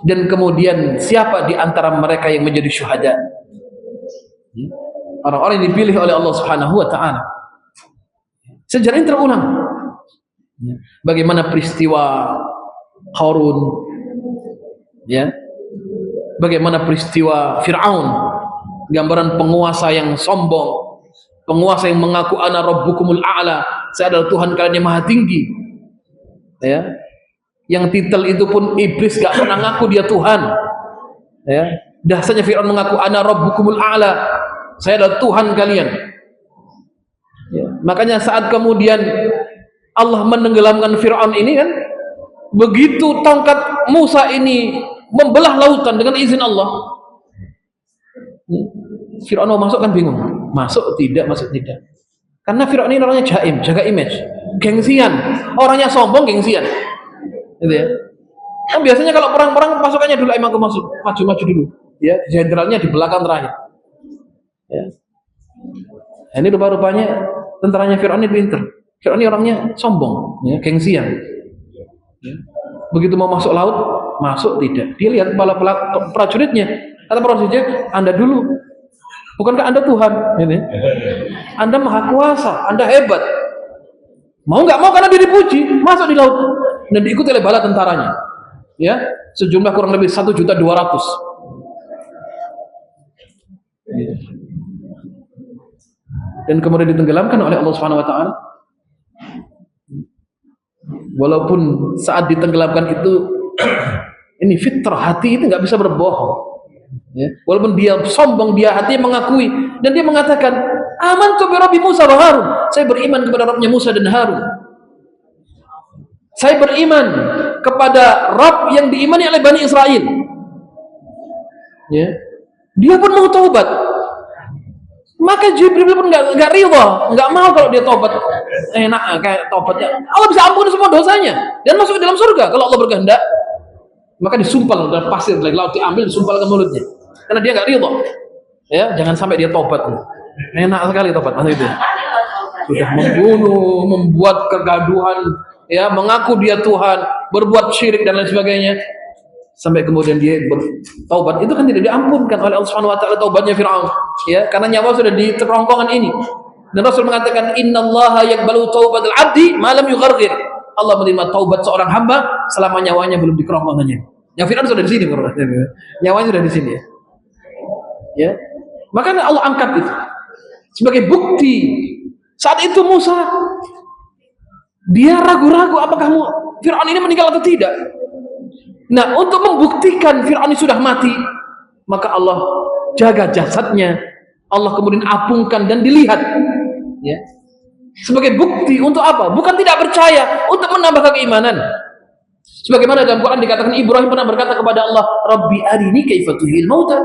dan kemudian siapa di antara mereka yang menjadi syuhada, orang-orang yang dipilih oleh Allah Subhanahu wa taala. Sejarah ini terulang. Bagaimana peristiwa Qarun, ya, bagaimana peristiwa Fir'aun, gambaran penguasa yang sombong, penguasa yang mengaku ana rabbukumul a'la, saya adalah Tuhan kalian yang maha tinggi, ya, yang titel itu pun iblis gak pernah ngaku dia Tuhan, ya. Dahsyatnya Fir'aun mengaku ana rabbukumul a'la, saya adalah Tuhan kalian, ya. Makanya saat kemudian Allah menenggelamkan Fir'aun ini, kan, begitu tongkat Musa ini membelah lautan dengan izin Allah, Fir'aun mau masuk kan bingung, masuk tidak, masuk tidak, karena Fir'aun ini orangnya jaim, jaga image, gengsian. Orangnya sombong, gengsian. Gitu ya. Kan biasanya kalau perang-perang pasukannya dulu emang masuk maju-maju dulu. Ya, jenderalnya di belakang terakhir. Ya. Ini rupa-rupanya tentaranya Fir'aun ini pinter. Fir'aun ini orangnya sombong, ya, gengsian. Ya. Begitu mau masuk laut, masuk tidak. Dia lihat kepala prajuritnya. Kata prajuritnya, Anda dulu. Bukankah Anda Tuhan? Ini. Anda maha kuasa, Anda hebat. Mau nggak mau karena dia dipuji, masuk di laut dan diikuti oleh bala tentaranya. Ya, sejumlah kurang lebih 1.200.000. Ya. Dan kemudian ditenggelamkan oleh Allah Subhanahu wa taala. Walaupun saat ditenggelamkan itu ini fitrah, hati itu nggak bisa berbohong. Ya. Walaupun dia sombong, dia hatinya mengakui dan dia mengatakan, amantu bi Rabbi Musa wa Harun. Saya beriman kepada Rabbnya Musa dan Harun. Saya beriman kepada Rabb yang diimani oleh Bani Israel. Ya. Dia pun mau taubat. Maka Jibril pun nggak ridha, nggak mau kalau dia taubat. Enak kayak taubatnya. Allah bisa ampuni semua dosanya dan masuk ke dalam surga kalau Allah berkehendak. Maka disumpal dalam pasir dari laut, diambil disumpal ke mulutnya. Karena dia nggak ridha. Ya, jangan sampai dia taubat. Enak sekali taubat maksud itu. Sudah membunuh, membuat kegaduhan, ya, mengaku dia Tuhan, berbuat syirik dan lain sebagainya. Sampai kemudian dia bertaubat, itu kan tidak diampunkan oleh Allah Subhanahu wa taala taubatnya Firaun, ya, karena nyawa sudah di kerongkongan ini. Dan Rasul mengatakan, innallaha yaqbalu taubatal 'abdi ma lam yugharghir. Allah menerima taubat seorang hamba selama nyawanya belum di kerongkongannya. Yang Firaun sudah di sini, nyawanya sudah di sini, ya. Ya. Makanya Allah angkat itu sebagai bukti. Saat itu Musa dia ragu-ragu apakah Firaun ini meninggal atau tidak. Nah, untuk membuktikan Fir'aun sudah mati, maka Allah jaga jasadnya. Allah kemudian apungkan dan dilihat. Ya. Sebagai bukti untuk apa? Bukan tidak percaya, untuk menambah keimanan. Sebagaimana dalam Quran dikatakan Ibrahim pernah berkata kepada Allah, Rabbi arini kaifa tuhyil mauta.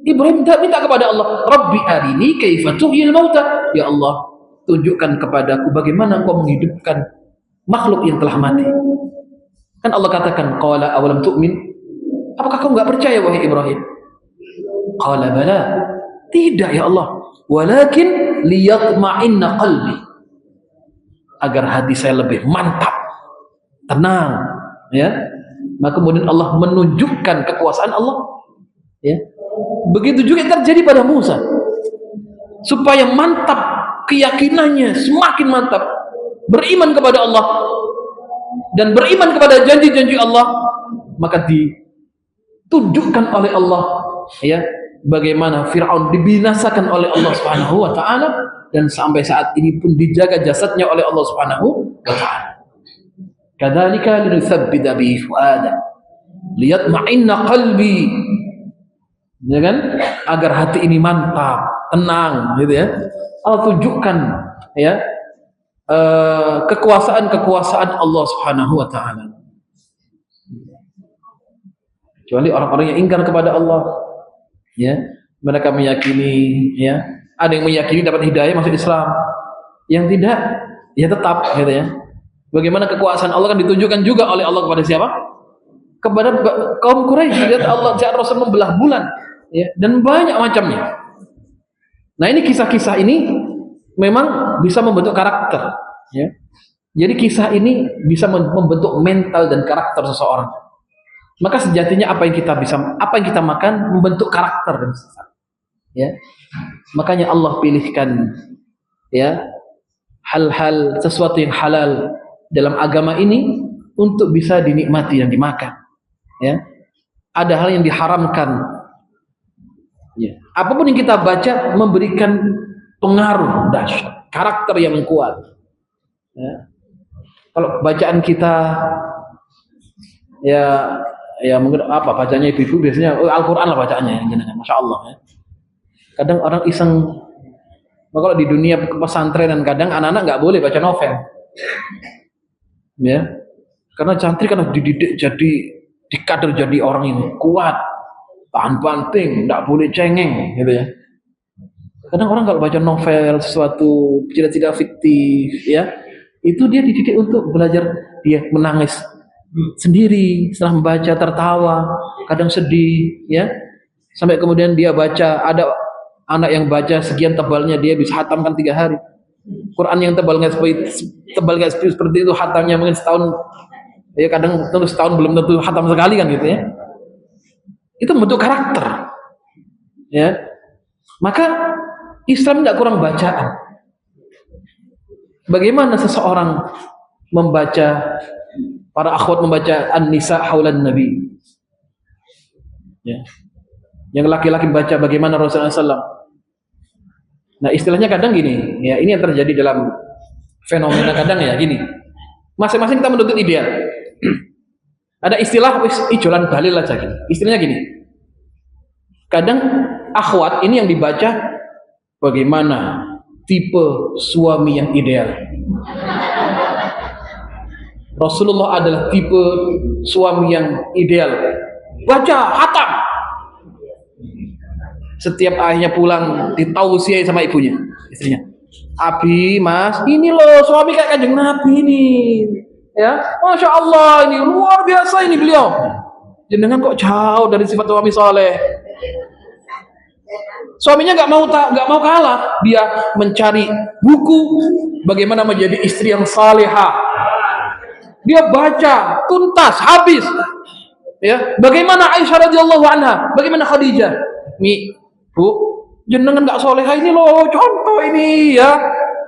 Ibrahim minta kepada Allah, Rabbi arini kaifa tuhyil mauta. Ya Allah, tunjukkan kepadaku bagaimana Engkau menghidupkan makhluk yang telah mati. Kan Allah katakan, qala awalam tu'min? Apakah kau enggak percaya wahai Ibrahim? Qala bala. Tidak ya Allah. Walakin liyatma'inna qalbi. Agar hati saya lebih mantap, tenang, ya. Maka kemudian Allah menunjukkan kekuasaan Allah, ya. Begitu juga terjadi pada Musa. Supaya mantap keyakinannya, semakin mantap, beriman kepada Allah dan beriman kepada janji-janji Allah, maka ditunjukkan oleh Allah, ya, bagaimana Fir'aun dibinasakan oleh Allah Subhanahu wa taala dan sampai saat ini pun dijaga jasadnya oleh Allah Subhanahu wa taala. Kadzalika linutsabbita bihi fuada liyatma'inna qalbi. Ya kan? Agar hati ini mantap, tenang, gitu ya. Allah tunjukkan, ya, kekuasaan Allah Subhanahu wa taala. Kecuali orang-orang yang ingkar kepada Allah, ya, mereka meyakini, ya, ada yang meyakini dapat hidayah masuk Islam, yang tidak, ya tetap, gitu ya. Bagaimana kekuasaan Allah kan ditunjukkan juga oleh Allah kepada siapa? Kepada kaum Quraisy. Lihat Allah, saat Rasul membelah bulan, ya, dan banyak macamnya. Nah, ini kisah-kisah ini memang bisa membentuk karakter, ya. Jadi kisah ini bisa membentuk mental dan karakter seseorang. Maka sejatinya apa yang kita makan membentuk karakter dan sifat, ya. Makanya Allah pilihkan, ya, hal-hal sesuatu yang halal dalam agama ini untuk bisa dinikmati dan dimakan, ya. Ada hal yang diharamkan, ya. Apapun yang kita baca memberikan pengaruh dahsyat, karakter yang kuat, ya. Kalau bacaan kita, ya mungkin apa bacanya ibu biasanya Al-Quran lah bacaannya, Masya Allah, ya. Kadang orang iseng, kalau di dunia pesantrenan kadang anak-anak nggak boleh baca novel, ya, karena santri kan dididik jadi dikader jadi orang yang kuat, tahan banting, nggak boleh cengeng, gitu ya. Kadang orang kalau baca novel sesuatu cerita-cerita fiktif, ya, Itu dia dididik untuk belajar, dia menangis sendiri setelah membaca, tertawa, kadang sedih, ya. Sampai kemudian dia baca, ada anak yang baca sekian tebalnya dia bisa hatamkan 3 hari. Quran yang tebalnya seperti itu hatamnya mungkin setahun, ya kadang terus setahun belum tentu hatam sekali kan gitu ya. Itu bentuk karakter, ya. Maka Islam tidak kurang bacaan. Bagaimana seseorang membaca, para akhwat membaca An-Nisa haulan Nabi, ya. Yang laki-laki baca bagaimana Rasulullah SAW. Nah istilahnya kadang gini, ya ini yang terjadi dalam fenomena kadang ya gini. Masing-masing kita menuntut ideal. Ada istilah ijolan dalil aja gini. Istilahnya gini. Kadang akhwat ini yang dibaca bagaimana tipe suami yang ideal. Rasulullah adalah tipe suami yang ideal. Baca hatam. Setiap ayahnya pulang ditausiai sama ibunya, istrinya. Abi, Mas, ini loh suami kayak Kanjeng Nabi ini. Ya, Masya Allah, ini luar biasa ini beliau. Jenengan kok jauh dari sifat suami soleh. Suaminya nggak mau kalah. Dia mencari buku bagaimana menjadi istri yang salehah. Dia baca tuntas habis. Ya, bagaimana Aisyah radhiyallahu anha, bagaimana Khadijah. Bu, jenengan nggak soleha ini loh, contoh ini ya.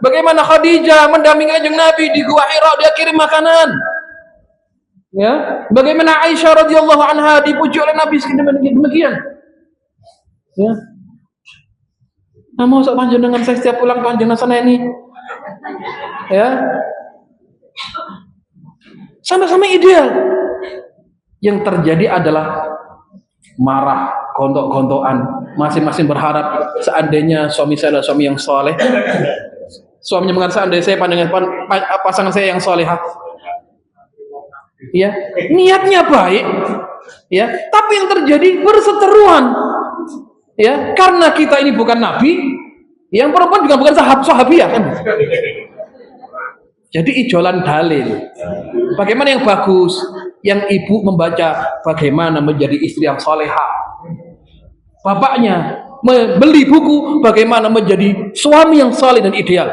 Bagaimana Khadijah mendampingi Kanjeng Nabi di Gua Hira, dia kirim makanan. Ya, bagaimana Aisyah radhiyallahu anha dipuji oleh Nabi demikian. Ya. Nah, mau sok panjenengan saya setiap pulang panjenengan sana ini. Ya. Sama-sama ideal. Yang terjadi adalah marah, gontok-gontokan. Masing-masing berharap seandainya suami saya adalah suami yang soleh. Suaminya mengatakan seandainya saya pandangan pasangan saya yang solehah. Ya, niatnya baik. Ya, tapi yang terjadi berseteruan. Ya, karena kita ini bukan nabi, yang perempuan juga bukan sahabiah kan. Jadi ijolan dalil. Bagaimana yang bagus? Yang ibu membaca bagaimana menjadi istri yang solehah. Bapaknya membeli buku bagaimana menjadi suami yang saleh dan ideal.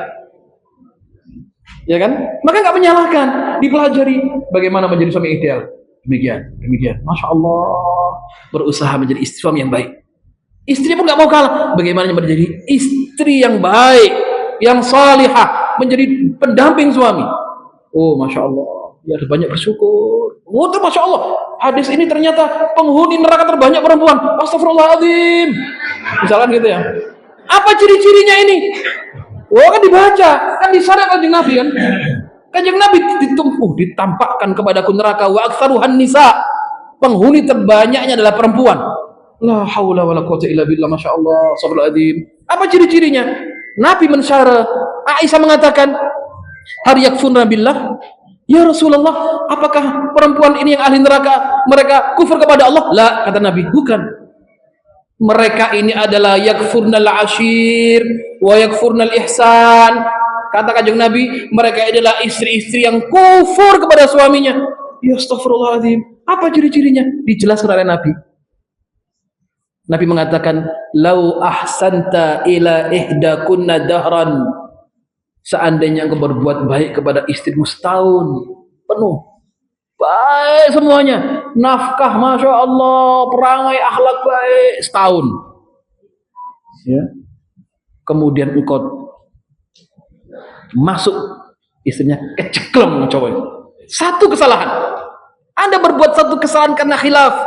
Ya kan? Maka nggak menyalahkan, dipelajari bagaimana menjadi suami ideal. Demikian. Masya Allah, berusaha menjadi istri suami yang baik. Istri pun nggak mau kalah. Bagaimana menjadi istri yang baik, yang salihah, menjadi pendamping suami. Oh, Masya Allah. Ya harus banyak bersyukur. Oh, Masya Allah. Hadis ini ternyata penghuni neraka terbanyak perempuan. Astagfirullahaladzim. Misalkan gitu ya. Apa ciri-cirinya ini? Oh kan dibaca. Kan disyarat Kanjeng Nabi kan. Kanjeng Nabi ditampakkan kepadaku neraka. Wa aktsaruhan nisa. Penghuni terbanyaknya adalah perempuan. La haula wala quwwata illa billah. Masya Allah. Astagfirullahaladzim. Apa ciri-cirinya? Nabi mensyarah. Aisyah mengatakan, hal yakfurna billah. Ya Rasulullah, apakah perempuan ini yang ahli neraka? Mereka kufur kepada Allah? La, kata Nabi, bukan. Mereka ini adalah yakfurnal ashir wa yakfurnal ihsan. Kata Kanjeng Nabi, mereka adalah istri-istri yang kufur kepada suaminya. Ya astagfirullahaladzim. Apa ciri-cirinya? Dijelaskan oleh Nabi. Nabi mengatakan, lau ahsanta ila ihdakunna dahran. Seandainya engkau berbuat baik kepada istrimu setahun penuh, baik semuanya, nafkah, Masya Allah, perangai, akhlak baik, setahun. Ya. Kemudian engkau masuk, istrinya kecekleng cowok. Satu kesalahan. Anda berbuat satu kesalahan karena khilaf,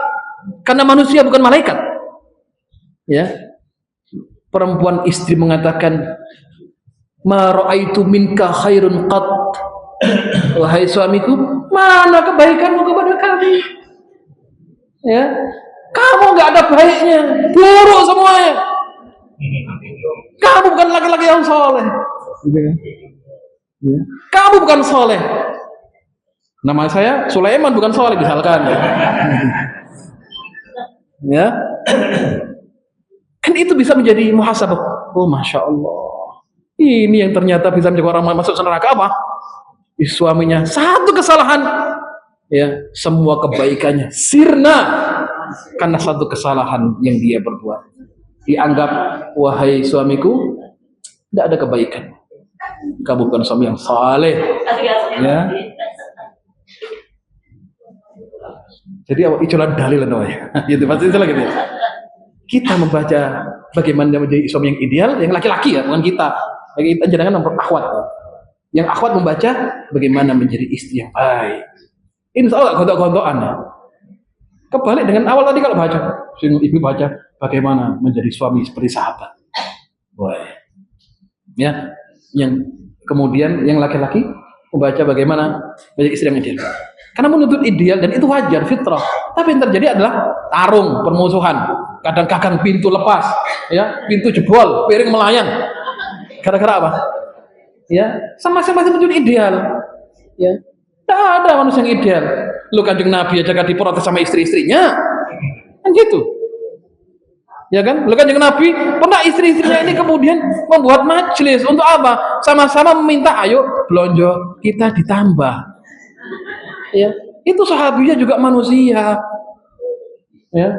karena manusia bukan malaikat. Ya. Perempuan istri mengatakan, ma ra'aitu minka khairun qat. Wahai suamiku, mana kebaikanmu kepada kami? Ya, kamu nggak ada baiknya, buruk semuanya. Kamu bukan laki-laki yang soleh. Ya. Kamu bukan soleh. Nama saya Sulaiman, bukan soleh misalkan. Ya, kan itu bisa menjadi muhasabah. Oh, Masya Allah. Ini yang ternyata bisa menjadi orang masuk neraka apa? suaminya satu kesalahan, ya semua kebaikannya sirna karena satu kesalahan yang dia berbuat. Dianggap, wahai suamiku, tidak ada kebaikan, kamu bukan suami yang saleh, ya. Jadi icolan dalil namanya. Gitu pasti salah gitu ya. Kita membaca bagaimana menjadi suami yang ideal, yang laki-laki ya, bukan kita. Kita jangan nomor akhwat. Yang akhwat membaca bagaimana menjadi istri yang baik. Insya Allah gontok-gontokan ya. Kebalik dengan awal tadi kalau baca, ibu baca bagaimana menjadi suami seperti sahabat. Boy. Ya, yang kemudian yang laki-laki membaca bagaimana menjadi istri yang ideal. Karena menuntut ideal dan itu wajar, fitrah. Tapi yang terjadi adalah tarung, permusuhan. Kadang-kadang pintu lepas, ya, pintu jebol, piring melayang. Gara-gara apa? Ya, sama-sama menuntut ideal. Ya, tidak ada manusia yang ideal. Lu Kanjeng Nabi aja kan diprotes sama istri-istrinya, kan gitu. Ya kan? Lu Kanjeng Nabi pernah istri-istrinya ini kemudian membuat majelis untuk apa? Sama-sama meminta, ayo belonjo kita ditambah. Ya, itu sahabinya juga manusia. Ya.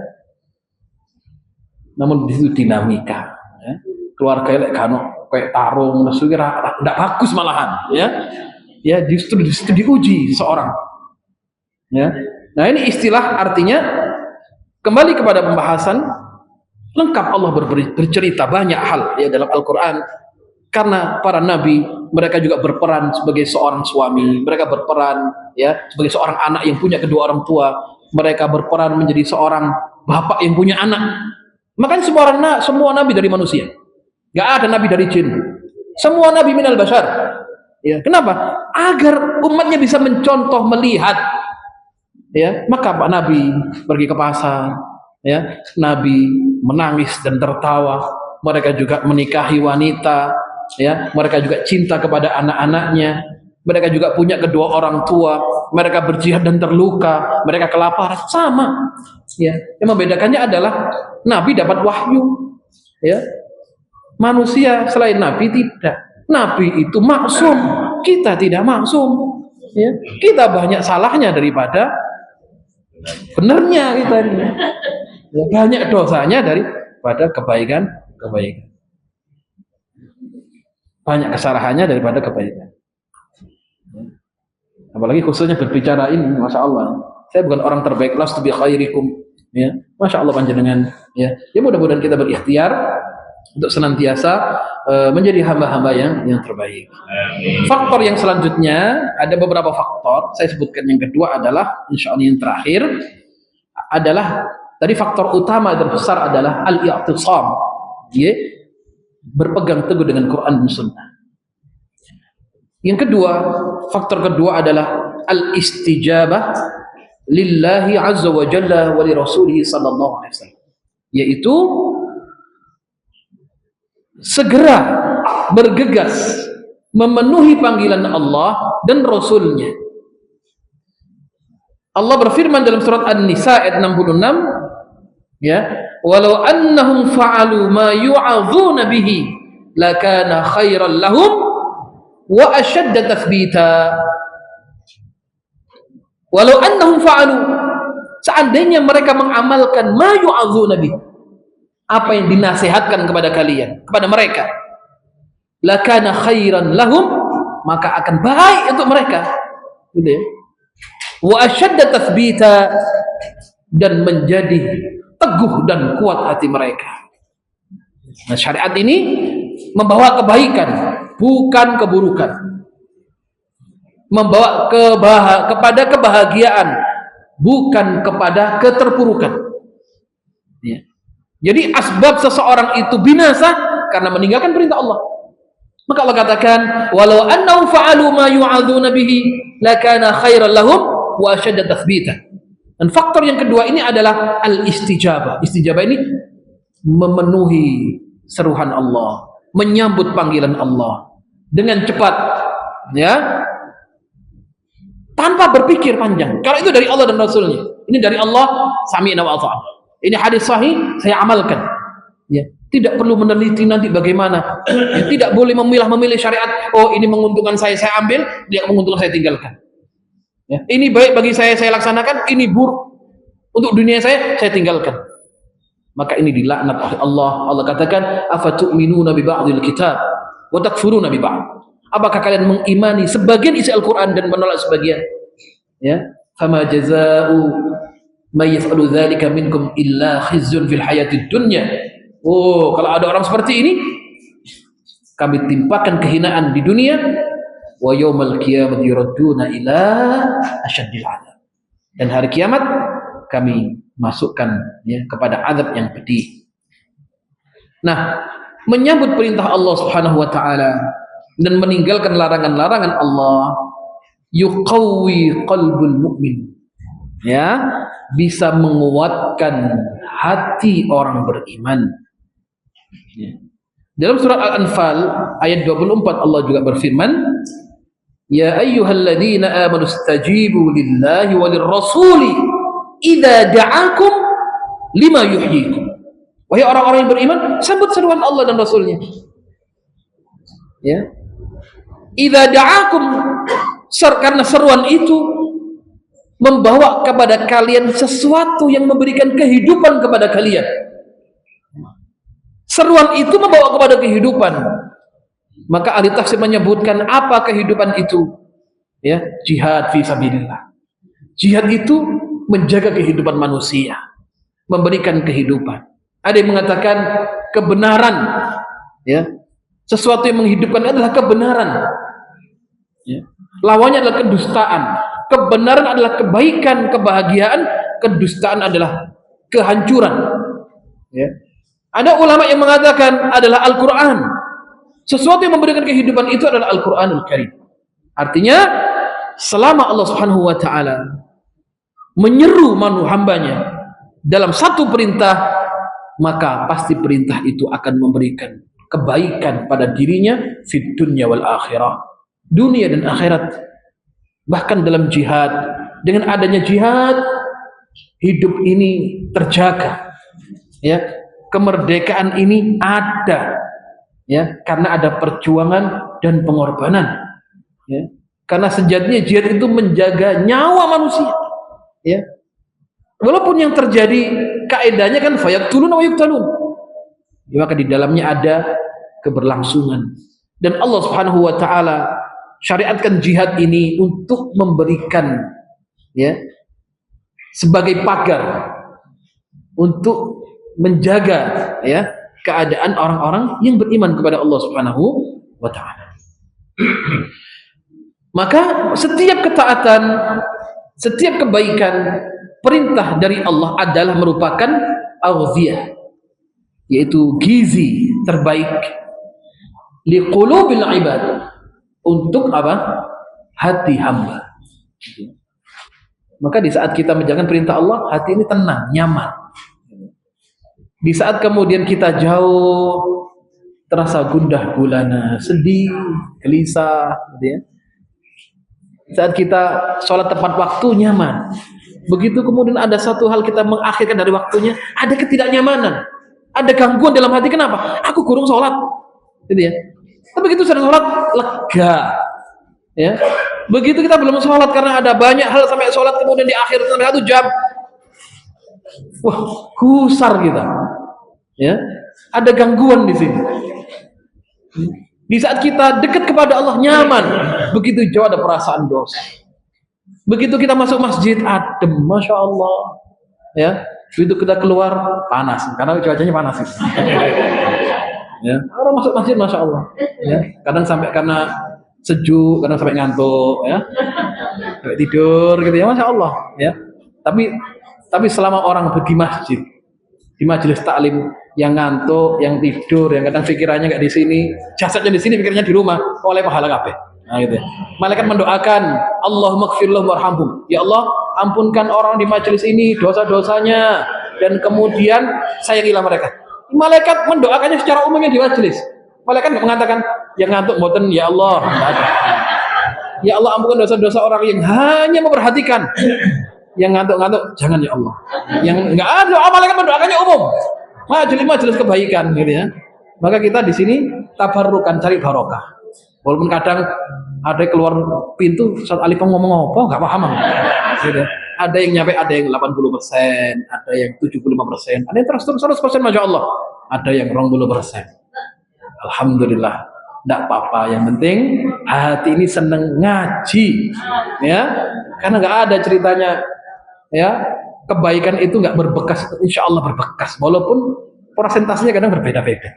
Namun di situ dinamika. Ya. Keluarga lek kano kayak tarung, nesu kira tidak bagus malahan. Ya, ya justru di situ diuji seorang. Ya. Nah ini istilah artinya kembali kepada pembahasan lengkap. Allah bercerita banyak hal ya dalam Al-Quran. Karena para nabi mereka juga berperan sebagai seorang suami, mereka berperan ya sebagai seorang anak yang punya kedua orang tua, mereka berperan menjadi seorang bapak yang punya anak. Makanya semua nabi dari manusia, nggak ada nabi dari jin, semua nabi minal bashar. Ya, kenapa? Agar umatnya bisa mencontoh, melihat. Ya, maka Pak Nabi pergi ke pasar, ya, Nabi menangis dan tertawa. Mereka juga menikahi wanita. Ya, mereka juga cinta kepada anak-anaknya. Mereka juga punya kedua orang tua. Mereka berjihad dan terluka. Mereka kelaparan, sama. Ya, yang membedakannya adalah Nabi dapat wahyu. Ya, manusia selain Nabi tidak. Nabi itu maksum, kita tidak maksum. Ya, kita banyak salahnya daripada benernya kita ini. Ya, banyak dosanya daripada kebaikan. Banyak kesalahannya daripada kebaikan. Apalagi khususnya berbicara ini, masya Allah. Saya bukan orang terbaik, lastu bi khairikum. Ya, masya Allah panjenengan. Ya, mudah-mudahan kita berikhtiar untuk senantiasa menjadi hamba-hamba yang terbaik. Faktor yang selanjutnya ada beberapa faktor. Saya sebutkan yang kedua adalah, insya Allah yang terakhir adalah tadi faktor utama dan besar adalah al-i'tisam. Ya, berpegang teguh dengan Quran dan Sunnah. Yang kedua, faktor kedua adalah al-istijabah lillahi azza wa jalla wa li rasulih sallallahu alaihi wasallam, yaitu segera bergegas memenuhi panggilan Allah dan Rasulnya. Allah berfirman dalam surat An-Nisa ayat 66, ya, walau annahum fa'alu ma yu'adzuna bihi lakana khairan lahum wa ashadda tathbita. Walau annahum fa'alu, seandainya mereka mengamalkan ma yu'adzuna bihi, apa yang dinasihatkan kepada kalian, kepada mereka, lakana khairan lahum, maka akan baik untuk mereka, gitu ya. Wa ashadda tathbita, dan menjadi teguh dan kuat hati mereka. Nah, syariat ini membawa kebaikan, bukan keburukan. Membawa kepada kebahagiaan, bukan kepada keterpurukan. Ya. Jadi asbab seseorang itu binasa karena meninggalkan perintah Allah. Maka Allah katakan, walau annahum fa'alu ma yu'adzuna bihi lakana khairan lahum wa ashadda tathbita. Dan faktor yang kedua ini adalah al-istijabah. Istijabah ini memenuhi seruhan Allah, menyambut panggilan Allah dengan cepat, ya, tanpa berpikir panjang. Kalau itu dari Allah dan Rasulnya, ini dari Allah, sami'na wa ata'na. Ini hadis sahih, saya amalkan. Ya, Tidak perlu meneliti nanti bagaimana. Tidak boleh memilah-memilih syariat. Oh, ini menguntungkan saya ambil, tidak menguntungkan saya tinggalkan. Ya. Ini baik bagi saya laksanakan, ini buruk untuk dunia saya tinggalkan. Maka ini dilaknat oleh Allah. Allah katakan, afatu'minuna bi ba'dil kitab wa takfuruna bi ba'd. Apakah kalian mengimani sebagian isi Al-Qur'an dan menolak sebagian? Ya. Fama jazaa'u may yaf'alu dzalika minkum illa khizyun fil hayatid dunya. Oh, kalau ada orang seperti ini, kami timpakan kehinaan di dunia, wa yaumal qiyamati yuradduna ila asyaddil 'adzab. Dan hari kiamat kami masukkan kepada azab yang pedih. Nah, menyambut perintah Allah Subhanahu wa taala dan meninggalkan larangan-larangan Allah, yuqawwi qalbul mu'min. Ya, bisa menguatkan hati orang beriman. Ya. Dalam surat Al-Anfal ayat 24 Allah juga berfirman, ya ayyuhalladzina amanu istajibu lillahi walir rasuli idza da'akum lima yuhyikum. Wahai orang-orang yang beriman, sambut seruan Allah dan Rasulnya. Ya. Idza da'akum, karena seruan itu membawa kepada kalian sesuatu yang memberikan kehidupan kepada kalian. Seruan itu membawa kepada kehidupan. Maka ahli tafsir menyebutkan apa kehidupan itu? Ya, jihad fi sabilillah. Jihad itu menjaga kehidupan manusia, memberikan kehidupan. Ada yang mengatakan kebenaran, ya. Sesuatu yang menghidupkan adalah kebenaran. Ya. Lawannya adalah kedustaan. Kebenaran adalah kebaikan, kebahagiaan, kedustaan adalah kehancuran. Ya. Ada ulama yang mengatakan adalah Al-Quran. Sesuatu yang memberikan kehidupan itu adalah Al-Quranul Karim. Artinya, selama Allah Subhanahu wa taala menyeru hambanya dalam satu perintah, maka pasti perintah itu akan memberikan kebaikan pada dirinya fid dunya wal akhirah, dunia dan akhirat. Bahkan dalam jihad, dengan adanya jihad, hidup ini terjaga, ya. Kemerdekaan ini ada, ya, karena ada perjuangan dan pengorbanan, ya. Karena sejatinya jihad itu menjaga nyawa manusia, ya. Walaupun yang terjadi kaedahnya kan fayaktulun wa yuqtalun, ya, maka di dalamnya ada keberlangsungan. Dan Allah Subhanahu wa taala syariatkan jihad ini untuk memberikan, ya, sebagai pagar untuk menjaga, ya, keadaan orang-orang yang beriman kepada Allah Subhanahu wa taala. Maka setiap ketaatan, setiap kebaikan, perintah dari Allah adalah merupakan aghziyah, yaitu gizi terbaik liqulubil ibad, untuk apa? Hati hamba. Maka di saat kita menjalankan perintah Allah, hati ini tenang, nyaman. Di saat kemudian kita jauh, terasa gundah gulana, sedih, gelisah, gitu ya. Saat kita sholat tepat waktu, nyaman. Begitu kemudian ada satu hal kita mengakhirkan dari waktunya, ada ketidaknyamanan, ada gangguan dalam hati. Kenapa? Aku kurang sholat, gitu ya. Tapi begitu sudah sholat, lega, ya. Begitu kita belum sholat karena ada banyak hal sampai sholat kemudian di akhir sampai 1 jam, wah, gusar kita, ya. Ada gangguan di sini. Di saat kita dekat kepada Allah, nyaman. Begitu jauh ada perasaan dosa. Begitu kita masuk masjid, adem, masya Allah, ya. Begitu kita keluar, panas, karena cuacanya panas. Ya, orang masuk masjid, masya Allah, ya. Kadang sampai karena sejuk, kadang sampai ngantuk, ya, sampai tidur, gitu ya, masya Allah, ya. Tapi selama orang di masjid, di majelis taklim, yang ngantuk, yang tidur, yang kadang pikirannya nggak di sini, jasadnya di sini, pikirnya di rumah, oleh pahala kabeh. Nah, gitu. Malaikat mendoakan, Allahumma ighfir lahum warhamhum. Ya Allah, ampunkan orang di majelis ini dosa-dosanya, dan kemudian sayangilah mereka. Malaikat mendoakannya secara umumnya di majelis. Malaikat nggak mengatakan yang ngantuk mboten, ya Allah. Ya Allah, ampunkan dosa-dosa orang yang hanya memperhatikan. Yang ngantuk-ngantuk, jangan ya Allah. Yang enggak ada, malaikat mendoakannya umum.
majelis kebaikan gitu ya. Maka kita di sini tabarrukan, cari barokah. Walaupun kadang ada yang keluar pintu saat alif ngomong apa nggak paham gitu. Ada yang nyampe, ada yang 80%, ada yang 75%, ada yang terus 100%, masya Allah, ada yang 20%. Alhamdulillah, tidak apa-apa, yang penting hati ini seneng ngaji ya, karena nggak ada ceritanya ya kebaikan itu nggak berbekas. Insya Allah berbekas walaupun persentasenya kadang berbeda-beda.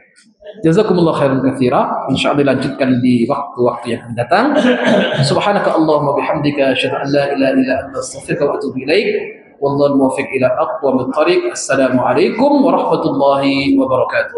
Jazakumullah khairan katsira. Insyaallah dilanjutkan di waktu-waktu yang akan datang. Subhanaka Allahumma bihamdika asyhadu an la ilaha illa anta astaghfiruka wa atubu ilaik. Wallahu muwaffiq ila aqwamit thariq. Assalamu alaikum warahmatullahi wabarakatuh.